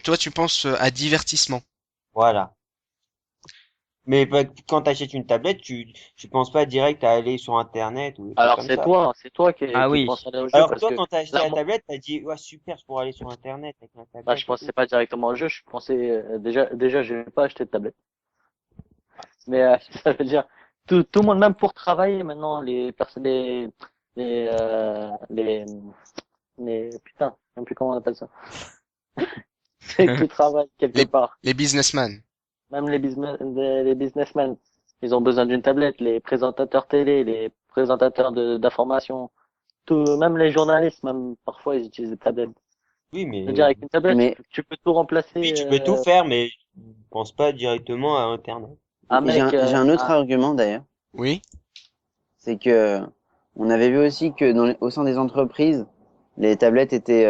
toi tu penses à divertissement. Voilà. Mais quand tu achètes une tablette, tu penses pas direct à aller sur Internet ou des trucs Alors, comme ça. c'est toi Ah qui oui. penses aller au jeu Alors parce toi, que quand t'as acheté là, la moi, tablette, t'as dit, ouais, super, je pourrais aller sur Internet avec ma bah, tablette je et tout. pensais pas directement au jeu, je pensais, déjà, je vais pas acheter de tablette. Mais, ça veut dire, tout le monde, même pour travailler maintenant, les personnes, les, euh, les, putain, je sais même plus comment on appelle ça. C'est qui travaillent quelque Les, part. les businessmen. Même les businessmen, ils ont besoin d'une tablette, les présentateurs télé, les présentateurs d'information, tout, même les journalistes, même parfois ils utilisent des tablettes. Oui, Je veux dire, avec une tablette, Mais tu peux tout remplacer. oui, tu peux tout faire, mais je pense pas directement à Internet. Un mec, j'ai un autre argument d'ailleurs, Oui. c'est que on avait vu aussi que au sein des entreprises, les tablettes étaient,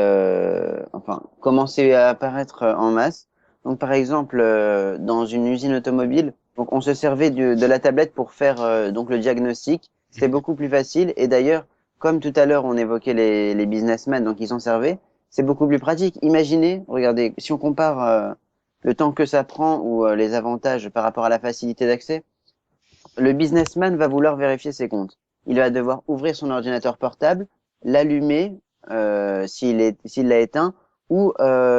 enfin, commençaient à apparaître en masse. Donc, par exemple, dans une usine automobile, donc on se servait de la tablette pour faire donc le diagnostic. C'était beaucoup plus facile. Et d'ailleurs, comme tout à l'heure, on évoquait les businessmen, donc ils s'en servaient. C'est beaucoup plus pratique. Imaginez, regardez, si on compare le temps que ça prend ou les avantages par rapport à la facilité d'accès, le businessman va vouloir vérifier ses comptes. Il va devoir ouvrir son ordinateur portable, l'allumer s'il l'a éteint ou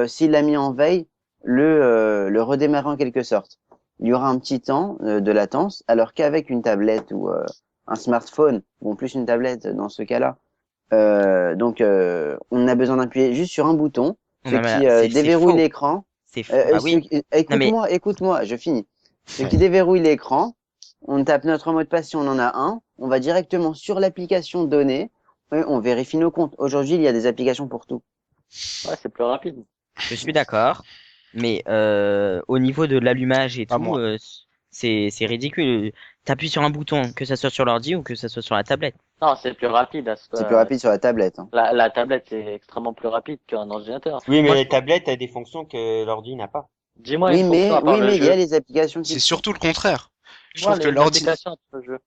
s'il l'a mis en veille, le redémarrer en quelque sorte. Il y aura un petit temps de latence, alors qu'avec une tablette ou un smartphone, ou en plus une tablette dans ce cas-là, on a besoin d'appuyer juste sur un bouton, ce Non, mais qui c'est déverrouille faux. l'écran. C'est faux. Ah oui. Non, mais Écoute-moi, je finis. Ce qui déverrouille l'écran, on tape notre mot de passe si on en a un, on va directement sur l'application donnée et on vérifie nos comptes. Aujourd'hui, il y a des applications pour tout. ouais, c'est plus rapide. je suis d'accord. Mais au niveau de l'allumage et Pas tout, moi. c'est ridicule. T'appuies sur un bouton, que ça soit sur l'ordi ou que ça soit sur la tablette. Non, c'est plus rapide. C'est plus rapide sur la tablette. Hein. La tablette, c'est extrêmement plus rapide qu'un ordinateur. Oui, mais Moi, les tablettes a des fonctions que l'ordi n'a pas. dis-moi une fonction à part le il y a jeu. les applications qui C'est le surtout le contraire. Je Dis-moi trouve que les l'ordi, applications à part le jeu.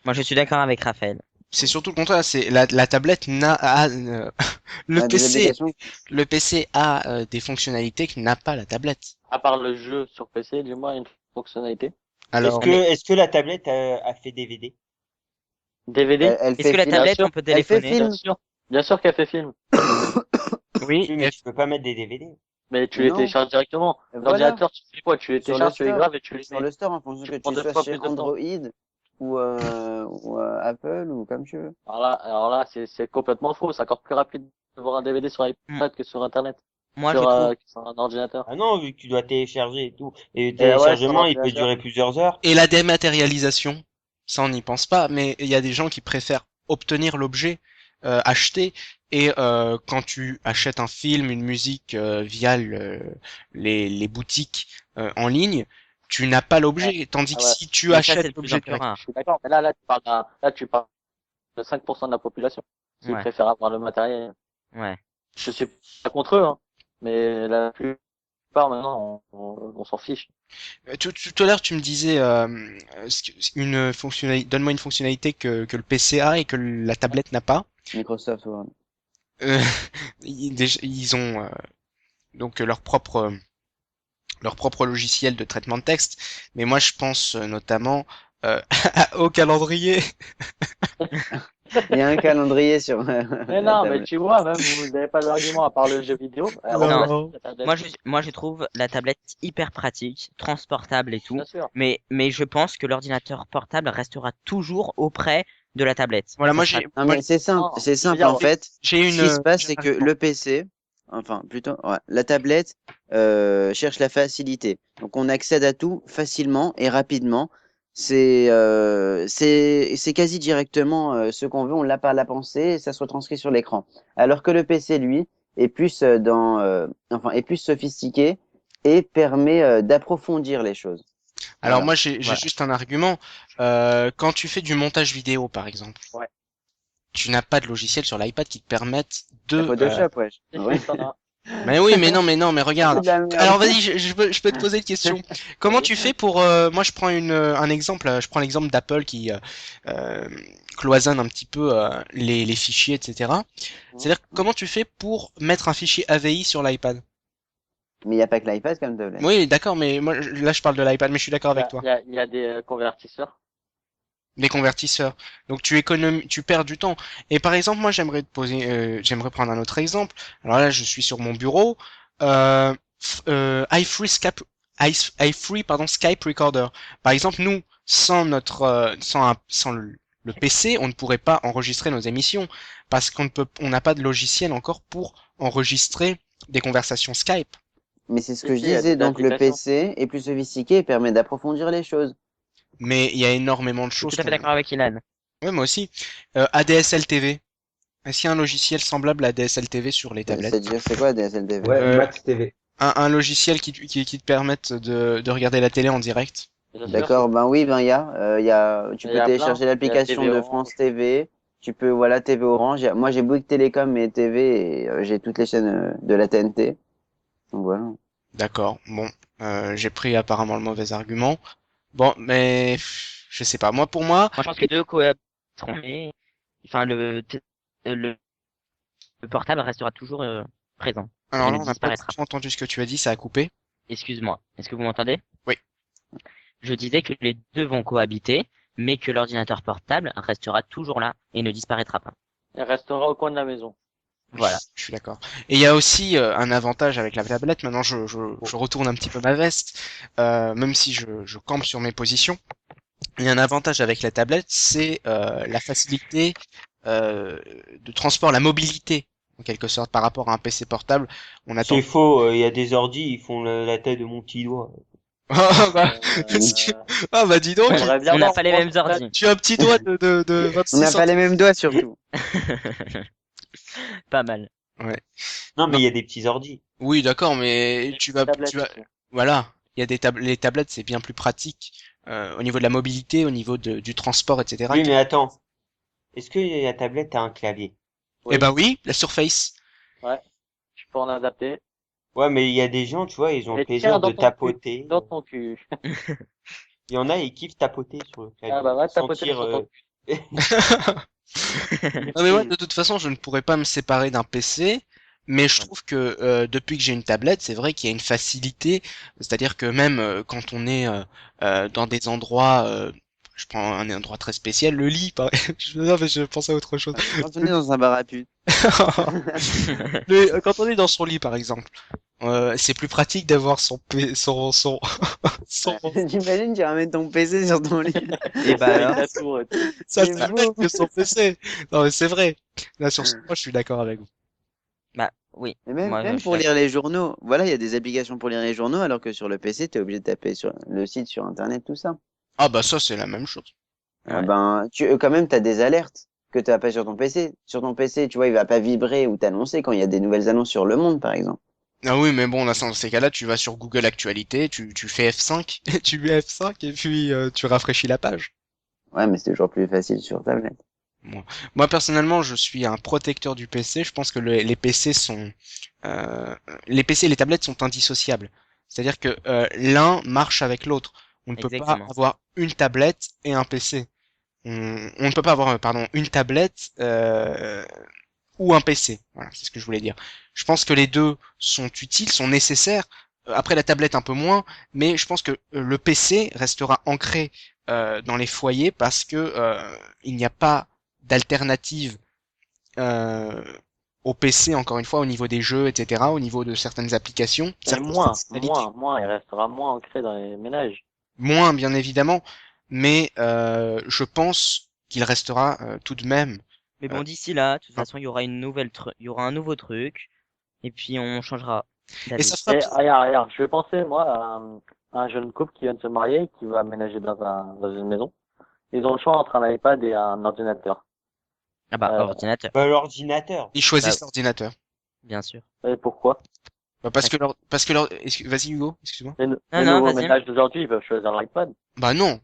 Moi, je suis d'accord avec Raphaël. c'est surtout le contraire. C'est la tablette le font. Des PC, applications. le PC a des fonctionnalités que n'a pas la tablette. À part le jeu sur PC, dis-moi une fonctionnalité. Alors, Est-ce que la tablette a fait DVD? DVD? Elle Est-ce fait que la film. tablette, sûr. on peut Elle fait téléphoner? film. Bien sûr qu'elle fait film. Oui. Oui, mais tu peux pas mettre des DVD. Mais tu les Non. télécharges directement. Voilà. L'ordinateur, tu fais quoi? Tu les Sur le télécharges, tu les store. graves et tu les Sur mets. le store, en fonction Tu que prends tu deux sois fois chez plus de temps. Android ou Apple ou comme tu veux. Alors là, c'est complètement faux. C'est encore plus rapide de voir un DVD sur iPad que sur Internet. Moi, je sur, trouve. que sur un ordinateur. Ah non, vu que tu dois télécharger et tout. Et le ouais, téléchargement, sur il peut l'ordinateur. durer plusieurs heures. et la dématérialisation, ça on n'y pense pas, mais il y a des gens qui préfèrent obtenir l'objet acheté et quand tu achètes un film, une musique via les boutiques en ligne, tu n'as pas l'objet, tandis Ah que ouais. si tu Mais ça, c'est achètes de plus l'objet en plus direct. rare. Je suis d'accord. Mais là, tu parles de 5% de la population qui Ouais. préfère avoir le matériel. Ouais. Je suis pas contre eux, hein. Mais la plupart, maintenant, on s'en fiche. Tout à l'heure, tu me disais une fonctionnalité, donne-moi une fonctionnalité que le PC a et que la tablette n'a pas. Microsoft Word. Euh, ils ont donc leur propre logiciel de traitement de texte, mais moi je pense notamment au calendrier. Il y a un calendrier sur Mais la non, mais tablette. tu vois, même vous n'avez pas d'argument à part le jeu vidéo. Non. La tablette. Moi, je trouve la tablette hyper pratique, transportable et tout. Bien sûr. Mais je pense que l'ordinateur portable restera toujours auprès de la tablette. Voilà, Ça moi sera- Non, moi, mais c'est simple, Non, c'est je veux simple dire, en fait. j'ai Ce qui se passe, j'ai c'est un que argument. le PC, enfin plutôt, ouais, la tablette cherche la facilité. Donc on accède à tout facilement et rapidement. C'est quasi directement ce qu'on veut, on l'a par la pensée et ça se retranscrit sur l'écran. Alors que le PC, lui, est plus enfin est plus sophistiqué et permet d'approfondir les choses. Alors Voilà. moi j'ai Voilà. juste un argument. Quand tu fais du montage vidéo par exemple, Ouais. tu n'as pas de logiciel sur l'iPad qui te permette La de. Photoshop, wesh. Si, Ouais. si, t'en as. Mais oui, mais non, mais C'est regarde. de la merde. Alors vas-y, je peux te poser une question. Comment tu fais pour moi je prends un exemple, je prends l'exemple d'Apple qui euh, cloisonne un petit peu les fichiers, etc. C'est-à-dire comment tu fais pour mettre un fichier AVI sur l'iPad? Mais il n'y a pas que l'iPad comme tablette. Oui, d'accord, mais moi là je parle de l'iPad, mais je suis d'accord avec toi. Il y a des convertisseurs. Les convertisseurs. Donc tu perds du temps. Et par exemple, moi j'aimerais prendre un autre exemple. Alors là, je suis sur mon bureau. iFree pardon, Skype Recorder. Par exemple, nous, sans le PC, on ne pourrait pas enregistrer nos émissions parce on n'a pas de logiciel encore pour enregistrer des conversations Skype. Mais c'est ce Si, que je si, il y a disais, des donc le applications. PC est plus sophistiqué et permet d'approfondir les choses. Mais il y a énormément de Je suis choses tout à fait d'accord avec Ilan. Ouais, moi aussi. ADSL TV. Est-ce qu'il y a un logiciel semblable à DSL TV sur les tablettes? C'est-à-dire, c'est quoi DSLTV? Ouais, Euh, Max TV. un logiciel qui te permette de regarder la télé en direct? Bien sûr. D'accord, ben oui, ben tu Il y peux a télécharger plein. Il y a l'application TV de Orange. France TV, tu peux, voilà, TV Orange. Moi, j'ai Bouygues Télécom et TV et j'ai toutes les chaînes de la TNT. Donc voilà. D'accord. Bon, j'ai pris apparemment le mauvais argument. Bon, mais je sais pas. Moi, pour moi, Moi, je pense que les deux cohabiteront, mais enfin le portable restera toujours présent alors et là, ne on n'a pas du disparaîtra tout pas. entendu ce que tu as dit, ça a coupé. Excuse-moi. Est-ce que vous m'entendez? Oui. Je disais que les deux vont cohabiter, mais que l'ordinateur portable restera toujours là et ne disparaîtra pas. Il restera au coin de la maison. Voilà. Je suis d'accord. Et il y a aussi un avantage avec la tablette. Maintenant, je retourne un petit peu ma veste, même si je campe sur mes positions. Il y a un avantage avec la tablette, c'est la facilité de transport, la mobilité, en quelque sorte, par rapport à un PC portable. On attend. C'est faux, il y a des ordis, ils font la taille de mon petit doigt. Ah bah, Euh, ah bah dis donc, J'aimerais bien On n'a voir pas les comment mêmes ça ordi. tu as un petit doigt de On 26 n'a pas les mêmes doigts surtout. Pas mal. Ouais. Non, mais Non. il y a des petits ordis. Oui, d'accord, mais tablette tu vas, aussi. voilà. Il y a les tablettes, c'est bien plus pratique au niveau de la mobilité, au niveau du transport, etc. Oui, mais attends. Est-ce que la tablette a un clavier? Eh Oui, ben oui, la Surface. ouais. Tu peux en adapter. Ouais, mais il y a des gens, tu vois, ils ont le Mais plaisir tiens, de dans ton cul. tapoter. Dans ton cul. Il y en a, ils kiffent tapoter sur le clavier. Ah bah va tapoter Sentir, sur ton cul. Non mais moi, de toute façon, je ne pourrais pas me séparer d'un PC, mais je trouve que depuis que j'ai une tablette, c'est vrai qu'il y a une facilité, c'est-à-dire que même quand on est dans des endroits, je prends un endroit très spécial, le lit, non, mais je pensais à autre chose. Quand on est dans un bar à pute. Quand on est dans son lit, par exemple, c'est plus pratique d'avoir son, T'imagines, tu ramènes ton PC sur ton lit. Et bah Avec alors, la tour et tout. sa C'est tablette beau. que son PC. Non mais c'est vrai. Là sur ce point, je suis d'accord avec vous. Bah oui. Et même, Moi, même je suis pour lire d'accord. les journaux. Voilà, il y a des applications pour lire les journaux, alors que sur le PC, t'es obligé de taper sur le site, sur Internet, tout ça. Ah bah ça c'est la même chose. Ah Ouais. ben, quand même, t'as des alertes que t'as pas sur ton PC. Sur ton PC, tu vois, il va pas vibrer ou t'annoncer quand il y a des nouvelles annonces sur Le Monde, par exemple. Ah oui, mais bon, là, dans ces cas-là, tu vas sur Google Actualité, tu fais F5, tu mets F5 et puis tu rafraîchis la page. Ouais, mais c'est toujours plus facile sur tablette. Moi, personnellement, je suis un protecteur du PC. Je pense que les PC euh, les PC et les tablettes sont indissociables. C'est-à-dire que l'un marche avec l'autre. On ne peut pas Exactement. avoir une tablette et un PC. On ne peut pas avoir, pardon, une tablette ou un PC. Voilà, c'est ce que je voulais dire. Je pense que les deux sont utiles, sont nécessaires. Après la tablette un peu moins, mais je pense que le PC restera ancré dans les foyers parce que il n'y a pas d'alternative euh, au PC encore une fois au niveau des jeux, etc., au niveau de certaines applications, Mais certaines moins, fonctionnalités. il restera moins ancré dans les ménages. Moins bien évidemment, mais je pense qu'il restera tout de même. Mais Euh, bon, d'ici là, de toute hein. façon, il y aura il y aura un nouveau truc, et puis on changera Et d'avis. ça fera Et plus. regarde, je vais penser, moi, à un jeune couple qui vient de se marier, qui va aménager dans une maison. Ils ont le choix entre un iPad et un ordinateur. Ah bah, Euh, ordinateur, Bah, l'ordinateur. Ils choisissent Bah, l'ordinateur. bien sûr. et pourquoi? Bah, parce que leur, vas-y Hugo, excuse-moi. Les, Non, les non, nouveaux vas-y. ménages d'aujourd'hui, ils peuvent choisir l'iPad. Bah non,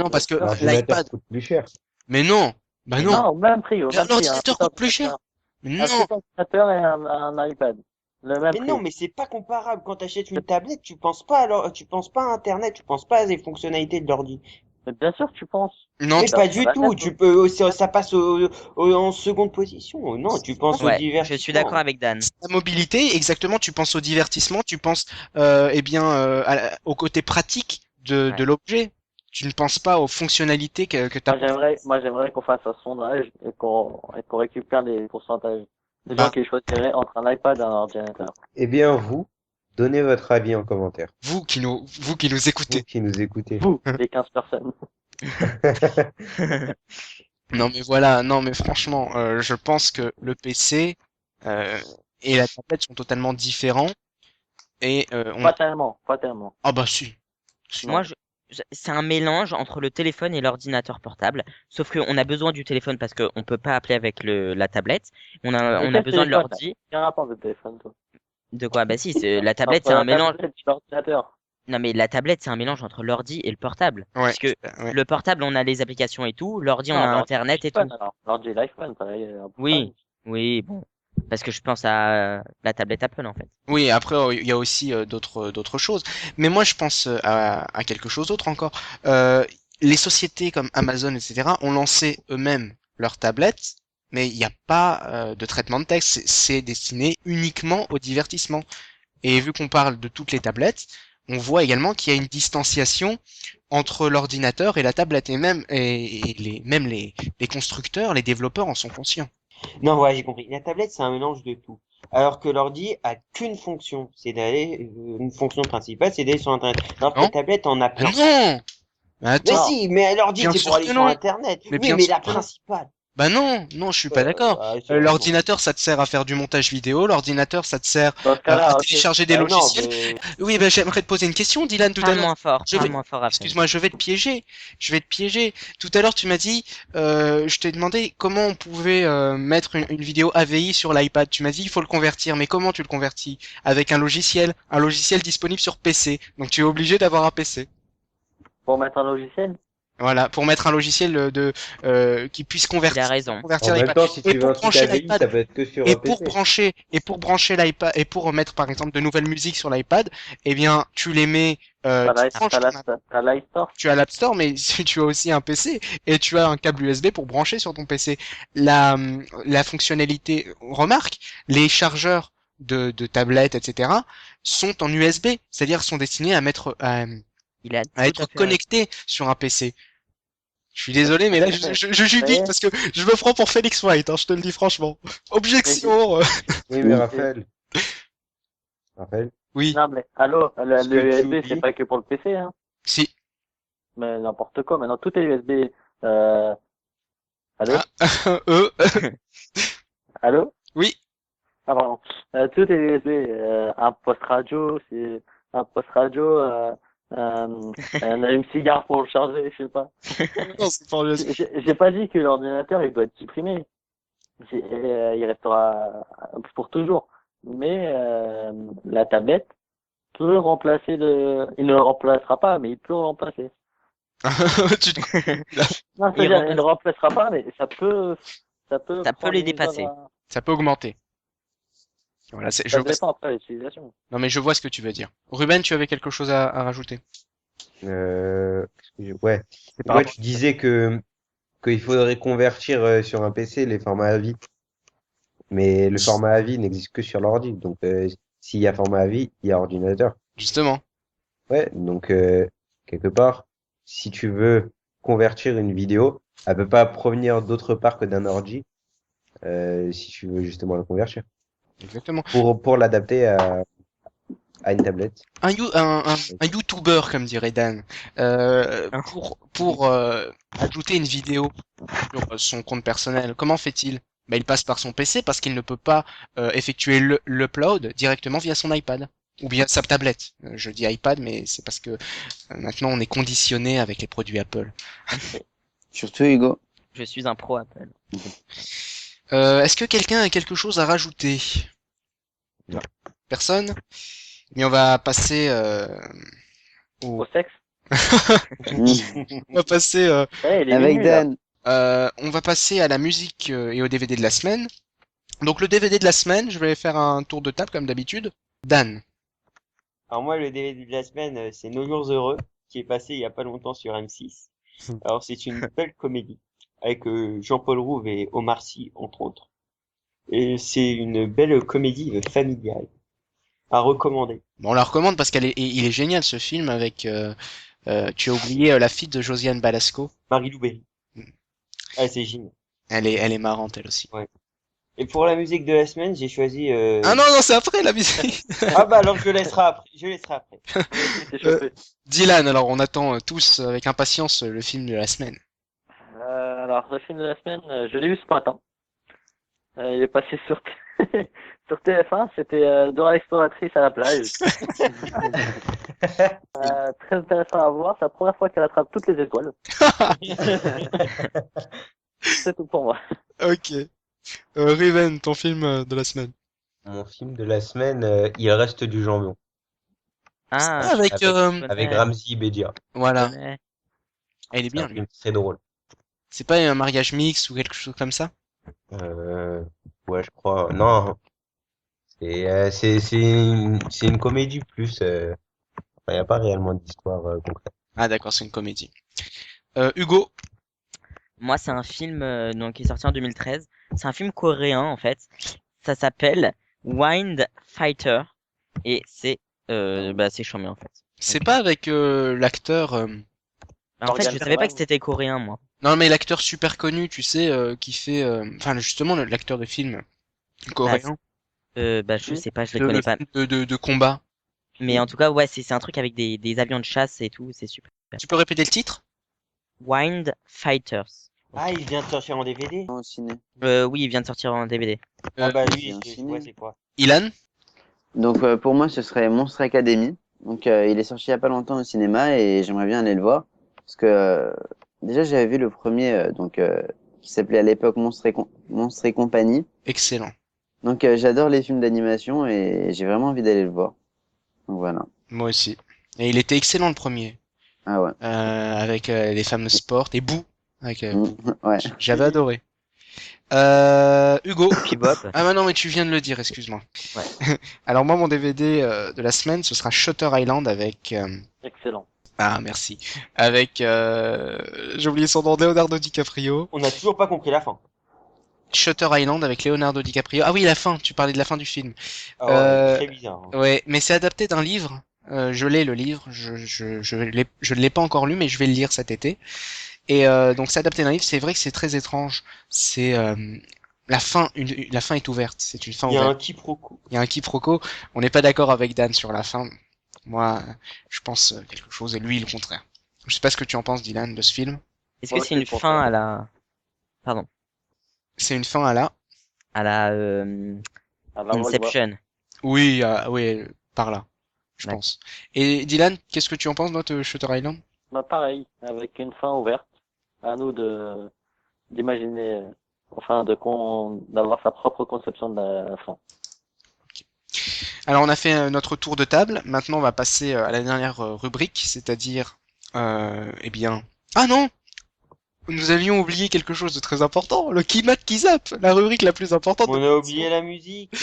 parce que L'ordinateur l'iPad, coûte plus cher. mais non, bah Mais non, non. Non, au même prix, au même prix. Un l'ordinateur petit coûte plus cher. ordinateur, Mais un non, petit ordinateur et un iPad. Le même Mais prix. non, mais c'est pas comparable. Quand tu achètes une tablette, tu penses pas à Internet, tu penses pas à des fonctionnalités de l'ordi. Mais bien sûr que tu penses. non, Mais tu- pas du tout. Tu peux, ça passe en seconde position. Non, tu penses au Ouais, je suis d'accord divertissement. avec Dan. la mobilité, exactement, tu penses au divertissement, tu penses eh bien au côté pratique de Ouais. l'objet. Tu ne penses pas aux fonctionnalités que tu Moi, j'aimerais qu'on fasse un sondage et qu'on récupère les pourcentages. Les gens Bah, qui choisiraient entre un iPad et un ordinateur. Eh bien, vous, donnez votre avis en commentaire. vous qui nous Vous écoutez. qui nous écoutez. Vous, les 15 personnes. Non mais voilà, non mais franchement, je pense que le PC euh, et la tablette sont totalement différents et Pas tellement, pas tellement. ah bah si. Si. Moi, c'est un mélange entre le téléphone et l'ordinateur portable. Sauf qu'on a besoin du téléphone parce qu'on peut pas appeler avec la tablette. On a Mais quel besoin de téléphone? l'ordi. Quel rapport de téléphone, toi? De quoi? Bah si, la tablette, Entre c'est un la mélange. tablette et l'ordinateur. Non, mais la tablette, c'est un mélange entre l'ordi et le portable. Ouais, Puisque ouais. le portable, on a les applications et tout. L'ordi, on Non, a l'ordi, Internet et tout. l'iPhone, alors. L'ordi et l'iPhone, pareil. Oui, oui, bon. Parce que je pense à la tablette Apple, en fait. Oui, après il y a aussi d'autres choses. Mais moi je pense à quelque chose d'autre encore. Les sociétés comme Amazon, etc. ont lancé eux-mêmes leurs tablettes, mais il n'y a pas de traitement de texte. C'est destiné uniquement au divertissement. Et vu qu'on parle de toutes les tablettes, on voit également qu'il y a une distanciation entre l'ordinateur et la tablette. Et même les constructeurs, les développeurs en sont conscients. Non, ouais, j'ai compris. La tablette, c'est un mélange de tout. Alors que l'ordi a qu'une fonction, c'est d'aller, une fonction principale, c'est d'aller sur Internet. Alors que la Non? tablette en a Ah plein. non! Mais Mais attends, si, mais l'ordi, bien c'est sûr pour aller que sur non. Internet. Mais Oui, bien mais sûr la que non. principale. Bah non, non, je suis pas d'accord. Bah, c'est- non. L'ordinateur, ça te sert à faire du montage vidéo. L'ordinateur, ça te sert Dans ce à cas-là, ok. télécharger des Bah non, logiciels. mais... Oui, ben j'aimerais te poser une question, Dylan, tout à Parle l'heure. moins fort, Je parle vais, moins fort, Raphaël. excuse-moi, je vais te piéger. Je vais te piéger. Tout à l'heure, tu m'as dit, je t'ai demandé comment on pouvait mettre une vidéo AVI sur l'iPad. Tu m'as dit, il faut le convertir. Mais comment tu le convertis? Avec un logiciel disponible sur PC. Donc tu es obligé d'avoir un PC. Pour mettre un logiciel, Voilà, pour mettre un logiciel qui puisse Il a convertir, raison. convertir En même l'iPad. temps, si Et tu veux pour un truc brancher AVI, l'iPad, ça peut être que sur un PC. et pour brancher l'iPad, et pour mettre par exemple de nouvelles musiques sur l'iPad, eh bien, tu les mets, tu branches t'as l'iStore. tu as l'App Store, mais si tu as aussi un PC et tu as un câble USB pour brancher sur ton PC. La fonctionnalité, remarque, les chargeurs de tablettes, etc., sont en USB, c'est-à-dire sont destinés Il a à tout être à fait raison. connectés sur un PC. Je suis désolé, mais là, je jubilate Mais- parce que je me prends pour Felix White, hein, je te le dis franchement. Objection! Oui, mais Oui. Raphaël. Raphaël. Oui, Non, mais allô, Ce que le tu USB, c'est oublies- pas que pour le PC, hein. si. Mais n'importe quoi. Maintenant, tout est USB. Euh... Allô? Ah, Allô? oui. Ah, pardon. Tout est USB. Un poste radio, c'est un poste radio, un allume-cigare pour le charger, je sais pas. Non, c'est pas USB. J'ai pas dit que l'ordinateur, il doit être supprimé. Il restera pour toujours. Mais la tablette peut remplacer il ne le remplacera pas, mais il peut le remplacer. Tu te- Non, Il c'est-à-dire, il remplace- ne le remplacera pas, mais ça peut Ça peut prendre les une dépasser. œuvre Ça peut augmenter. Voilà, je Ça vois... dépend après l'utilisation. Non, mais je vois ce que tu veux dire. Ruben, tu avais quelque chose à rajouter? Ouais. par Ouais, rapport- tu disais qu'il faudrait convertir sur un PC les formats AVI. Mais le format AVI n'existe que sur l'ordi. Donc, s'il y a format AVI, il y a ordinateur. Justement. Ouais, donc quelque part, si tu veux convertir une vidéo, elle peut pas provenir d'autre part que d'un ordi, si tu veux justement la convertir. Exactement. Pour l'adapter à une tablette. Un YouTuber, comme dirait Dan, pour ajouter une vidéo sur son compte personnel, comment fait-il? Bah, il passe par son PC parce qu'il ne peut pas effectuer l'upload directement via son iPad ou bien sa tablette. Je dis iPad, mais c'est parce que maintenant on est conditionné avec les produits Apple. Surtout Hugo. Je suis un pro Apple. Est-ce que quelqu'un a quelque chose à rajouter? Non. Personne? Mais on va passer Au sexe. on va passer Il est Avec minuit, là. Dan. on va passer à la musique et au DVD de la semaine. Donc le DVD de la semaine, je vais faire un tour de table comme d'habitude. Dan. Alors moi, le DVD de la semaine, c'est Nos jours heureux, qui est passé il y a pas longtemps sur M6. Alors c'est une belle comédie avec Jean-Paul Rouve et Omar Sy entre autres. Et c'est une belle comédie familiale à recommander. Bon, on la recommande parce il est génial ce film avec. Tu as oublié la fille de Josiane Balasco. Marie-Lou Berry. Mm. Ah, c'est génial. Elle est marrante elle aussi. Ouais. Et pour la musique de la semaine, j'ai choisi. Ah non non, c'est après la musique. Ah bah alors je laisserai après. Je laisserai après. C'est chauffé. Dylan, alors on attend tous avec impatience le film de la semaine. Alors, le film de la semaine, je l'ai vu ce matin. Il est passé sur, sur TF1, c'était Dora l'exploratrice à la plage. Très intéressant à voir, c'est la première fois qu'elle attrape toutes les étoiles. C'est tout pour moi. Ok. Riven, ton film de la semaine. Mon film de la semaine, Il reste du jambon, Ah, avec avec- je avec connais, Ramzy Bedia. je voilà, connais. elle est C'est un bien lui. film très drôle. C'est pas un mariage mix ou quelque chose comme ça? Ouais, je crois. Non, c'est une comédie plus. Il n'y a pas réellement d'histoire concrète. Ah d'accord, c'est une comédie. Hugo. Moi, c'est un film donc qui est sorti en 2013. C'est un film coréen en fait. Ça s'appelle Wind Fighter et c'est charmant en fait. C'est pas avec l'acteur. En fait, Morgan je savais pas Freeman. que c'était coréen moi. Non mais l'acteur super connu, tu sais, qui fait. Enfin justement l'acteur de film coréen Je Oui. sais pas, je les connais pas. de combat. Mais en tout cas, ouais, c'est un truc avec des avions de chasse et tout, c'est super. Tu peux répéter le titre? Wind Fighters. Ah, il vient de sortir en DVD. Au ciné. Oui, il vient de sortir en DVD. Ah bah c'est lui, un je ciné. vois c'est quoi. Ilan? Donc pour moi, ce serait Monstre Academy. Donc il est sorti il y a pas longtemps au cinéma et j'aimerais bien aller le voir parce que déjà j'avais vu le premier qui s'appelait à l'époque Monstre et compagnie. Excellent. Donc j'adore les films d'animation et j'ai vraiment envie d'aller le voir. Donc voilà. Moi aussi. Et il était excellent le premier. Ah ouais. Avec les fameux sports et Boo. Avec, Boo. Ouais. J'avais adoré. Hugo. Bebop. Ah bah non mais tu viens de le dire, excuse-moi. Ouais. Alors moi mon DVD de la semaine ce sera Shutter Island avec Excellent. ah merci avec j'ai oublié son nom, Leonardo DiCaprio. On n'a toujours pas compris la fin. Shutter Island avec Leonardo DiCaprio. Ah oui la fin, tu parlais de la fin du film. Ah ouais, Euh, très bizarre. Hein. Ouais, mais c'est adapté d'un livre. Je l'ai le livre, je ne l'ai pas encore lu mais je vais le lire cet été. Et donc c'est adapté d'un livre, c'est vrai que c'est très étrange. C'est la fin est ouverte, c'est une fin Il y a ouverte. un quiproquo. Il y a un quiproquo. On n'est pas d'accord avec Dan sur la fin. Moi, je pense quelque chose et lui le contraire. Je sais pas ce que tu en penses, Dylan, de ce film. Est-ce que Moi, c'est c'est une le fin contraire. à la... Pardon. C'est une fin à la. À la Alors, moi, je vois. Inception. Oui, oui, par là, je Ouais. pense. Et Dylan, qu'est-ce que tu en penses, toi, de Shutter Island? Bah, pareil, avec une fin ouverte. À nous d'imaginer, d'avoir sa propre conception de la fin. Alors, on a fait notre tour de table. Maintenant, on va passer à la dernière rubrique, c'est-à-dire, eh bien, ah non! Nous avions oublié quelque chose de très important, le qui mate qui zappe, la rubrique la plus importante On de a oublié la musique.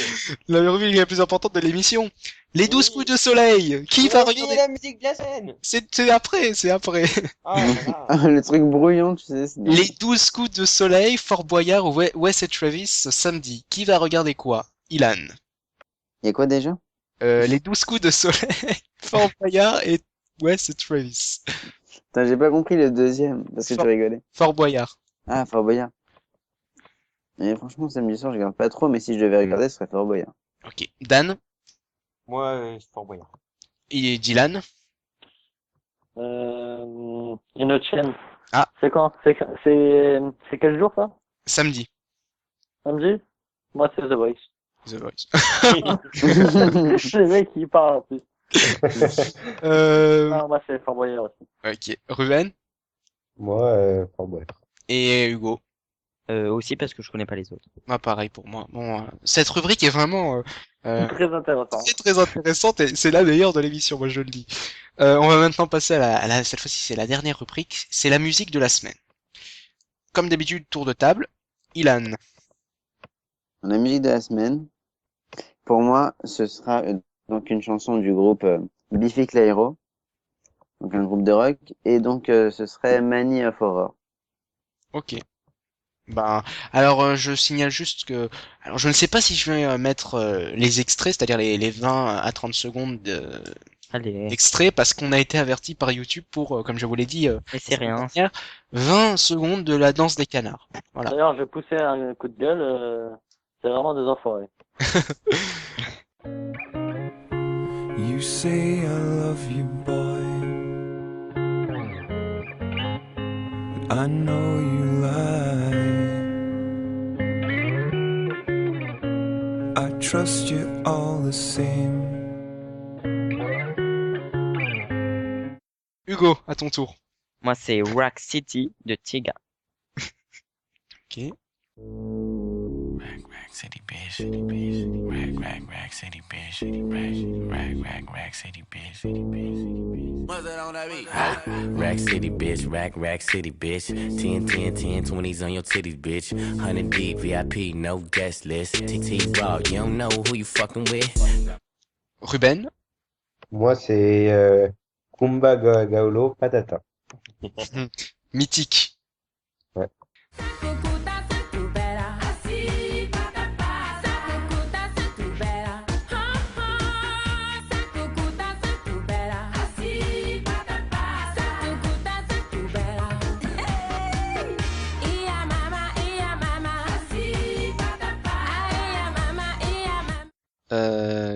la rubrique la plus importante de l'émission. Les 12 Oui. coups de soleil. Qui On va a oublié regarder? la musique de la scène. C'est après, c'est après. Ah là là. Le truc brouillon, tu sais. Les 12 coups de soleil, Fort Boyard ou Wes et Travis ce samedi. Qui va regarder quoi? Ilan. Il y a quoi déjà? Les 12 coups de soleil, Fort Boyard et Wes et Travis. Putain, j'ai pas compris le deuxième parce que tu Fort- rigolais. Fort Boyard. Ah, Fort Boyard. Mais franchement, samedi soir, je regarde pas trop, mais si je devais regarder, ce serait Fort Boyard. Ok. Dan. Moi, Fort Boyard. Et Dylan? Une autre chaîne. Ah. C'est quand? C'est quel jour ça? Samedi. Samedi? Moi c'est The Voice. The Voice. C'est le mec qui parle en plus. Euh... Non, moi c'est Fort Boyard aussi. Ok. Ruben? Moi, Fort Boyard. Et Hugo? Aussi parce que je connais pas les autres. Ah, pareil pour moi. Bon, cette rubrique est vraiment Très intéressant. très intéressante et c'est la meilleure de l'émission, moi je le dis. On va maintenant passer cette fois-ci c'est la dernière rubrique, c'est la musique de la semaine. Comme d'habitude, tour de table. Ilan. La musique de la semaine, pour moi, ce sera donc une chanson du groupe Biffy Clyro, donc un groupe de rock, et donc ce serait Many of Horror. Ok. Ben, alors je signale juste que, alors je ne sais pas si je vais mettre les extraits, c'est-à-dire les 20 à 30 secondes Allez, d'extraits, parce qu'on a été averti par YouTube pour, comme je vous l'ai dit, mais c'est rien. 20 secondes de la danse des canards. Voilà. D'ailleurs, je vais pousser un coup de gueule. C'est vraiment des enfoirés. You say I love you, boy, but I know you lie. I trust you all the same. Hugo, à ton tour. Moi, c'est Rock City de Tiga. Ok. Rack city bitch, city bitch. Rack city bitch, city bitch. Rack city bitch, city bitch. What's that on that beat? Rack city bitch, rack city bitch. 10, 10, 10, 20s on your titties, bitch. 100 deep, VIP, no guest list. TT Raw, you don't know who you fucking with. Ruben. Moi, c'est Kumba Gaulo Patata. Mythique. Ouais.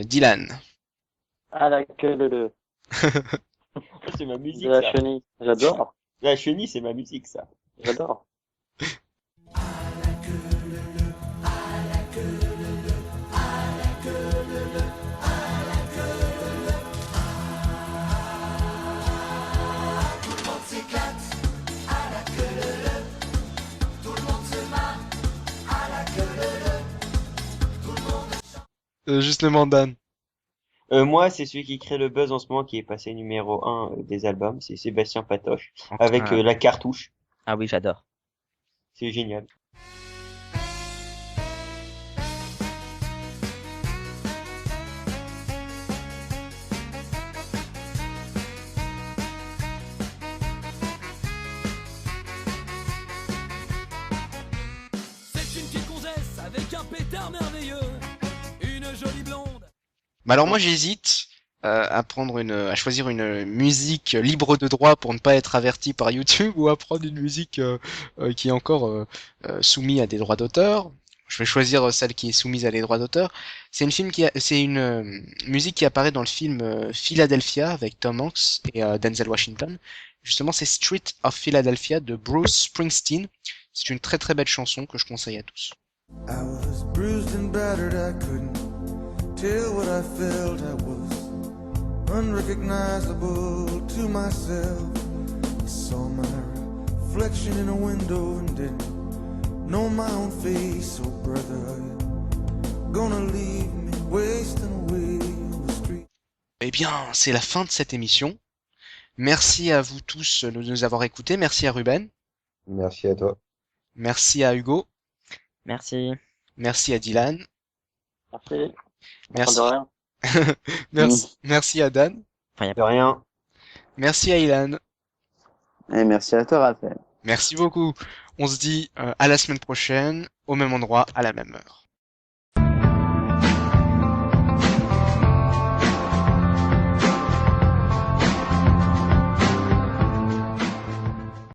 Dylan. Ah, la queue le C'est ma musique, de la ça. chenille. J'adore. La chenille, c'est ma musique, ça. J'adore. Justement, Dan. Moi, c'est celui qui crée le buzz en ce moment, qui est passé numéro 1 des albums. C'est Sébastien Patoche, avec la cartouche. Ah oui, j'adore. C'est génial. C'est une petite gonzesse avec un pétard merveilleux. Une jolie blonde. Bah alors moi j'hésite à choisir une musique libre de droit pour ne pas être averti par YouTube ou à prendre une musique qui est encore soumise à des droits d'auteur. Je vais choisir celle qui est soumise à des droits d'auteur. C'est une musique qui apparaît dans le film Philadelphia avec Tom Hanks et Denzel Washington. Justement, c'est Street of Philadelphia de Bruce Springsteen. C'est une très très belle chanson que je conseille à tous. I was bruised and battered, I couldn't tell what I felt. I was unrecognizable to myself. I saw my reflection in a window and didn't know my own face. Oh brother, are you gonna leave me wasting away on the street? Eh bien, c'est la fin de cette émission. Merci à vous tous de nous avoir écoutés. Merci à Ruben. Merci à toi. Merci à Hugo. Merci. Merci à Dylan. Merci. Merci. De rien. Merci à Dan. De rien. Merci à Ilan. Et merci à toi, Raphaël. Merci beaucoup. On se dit à la semaine prochaine, au même endroit, à la même heure.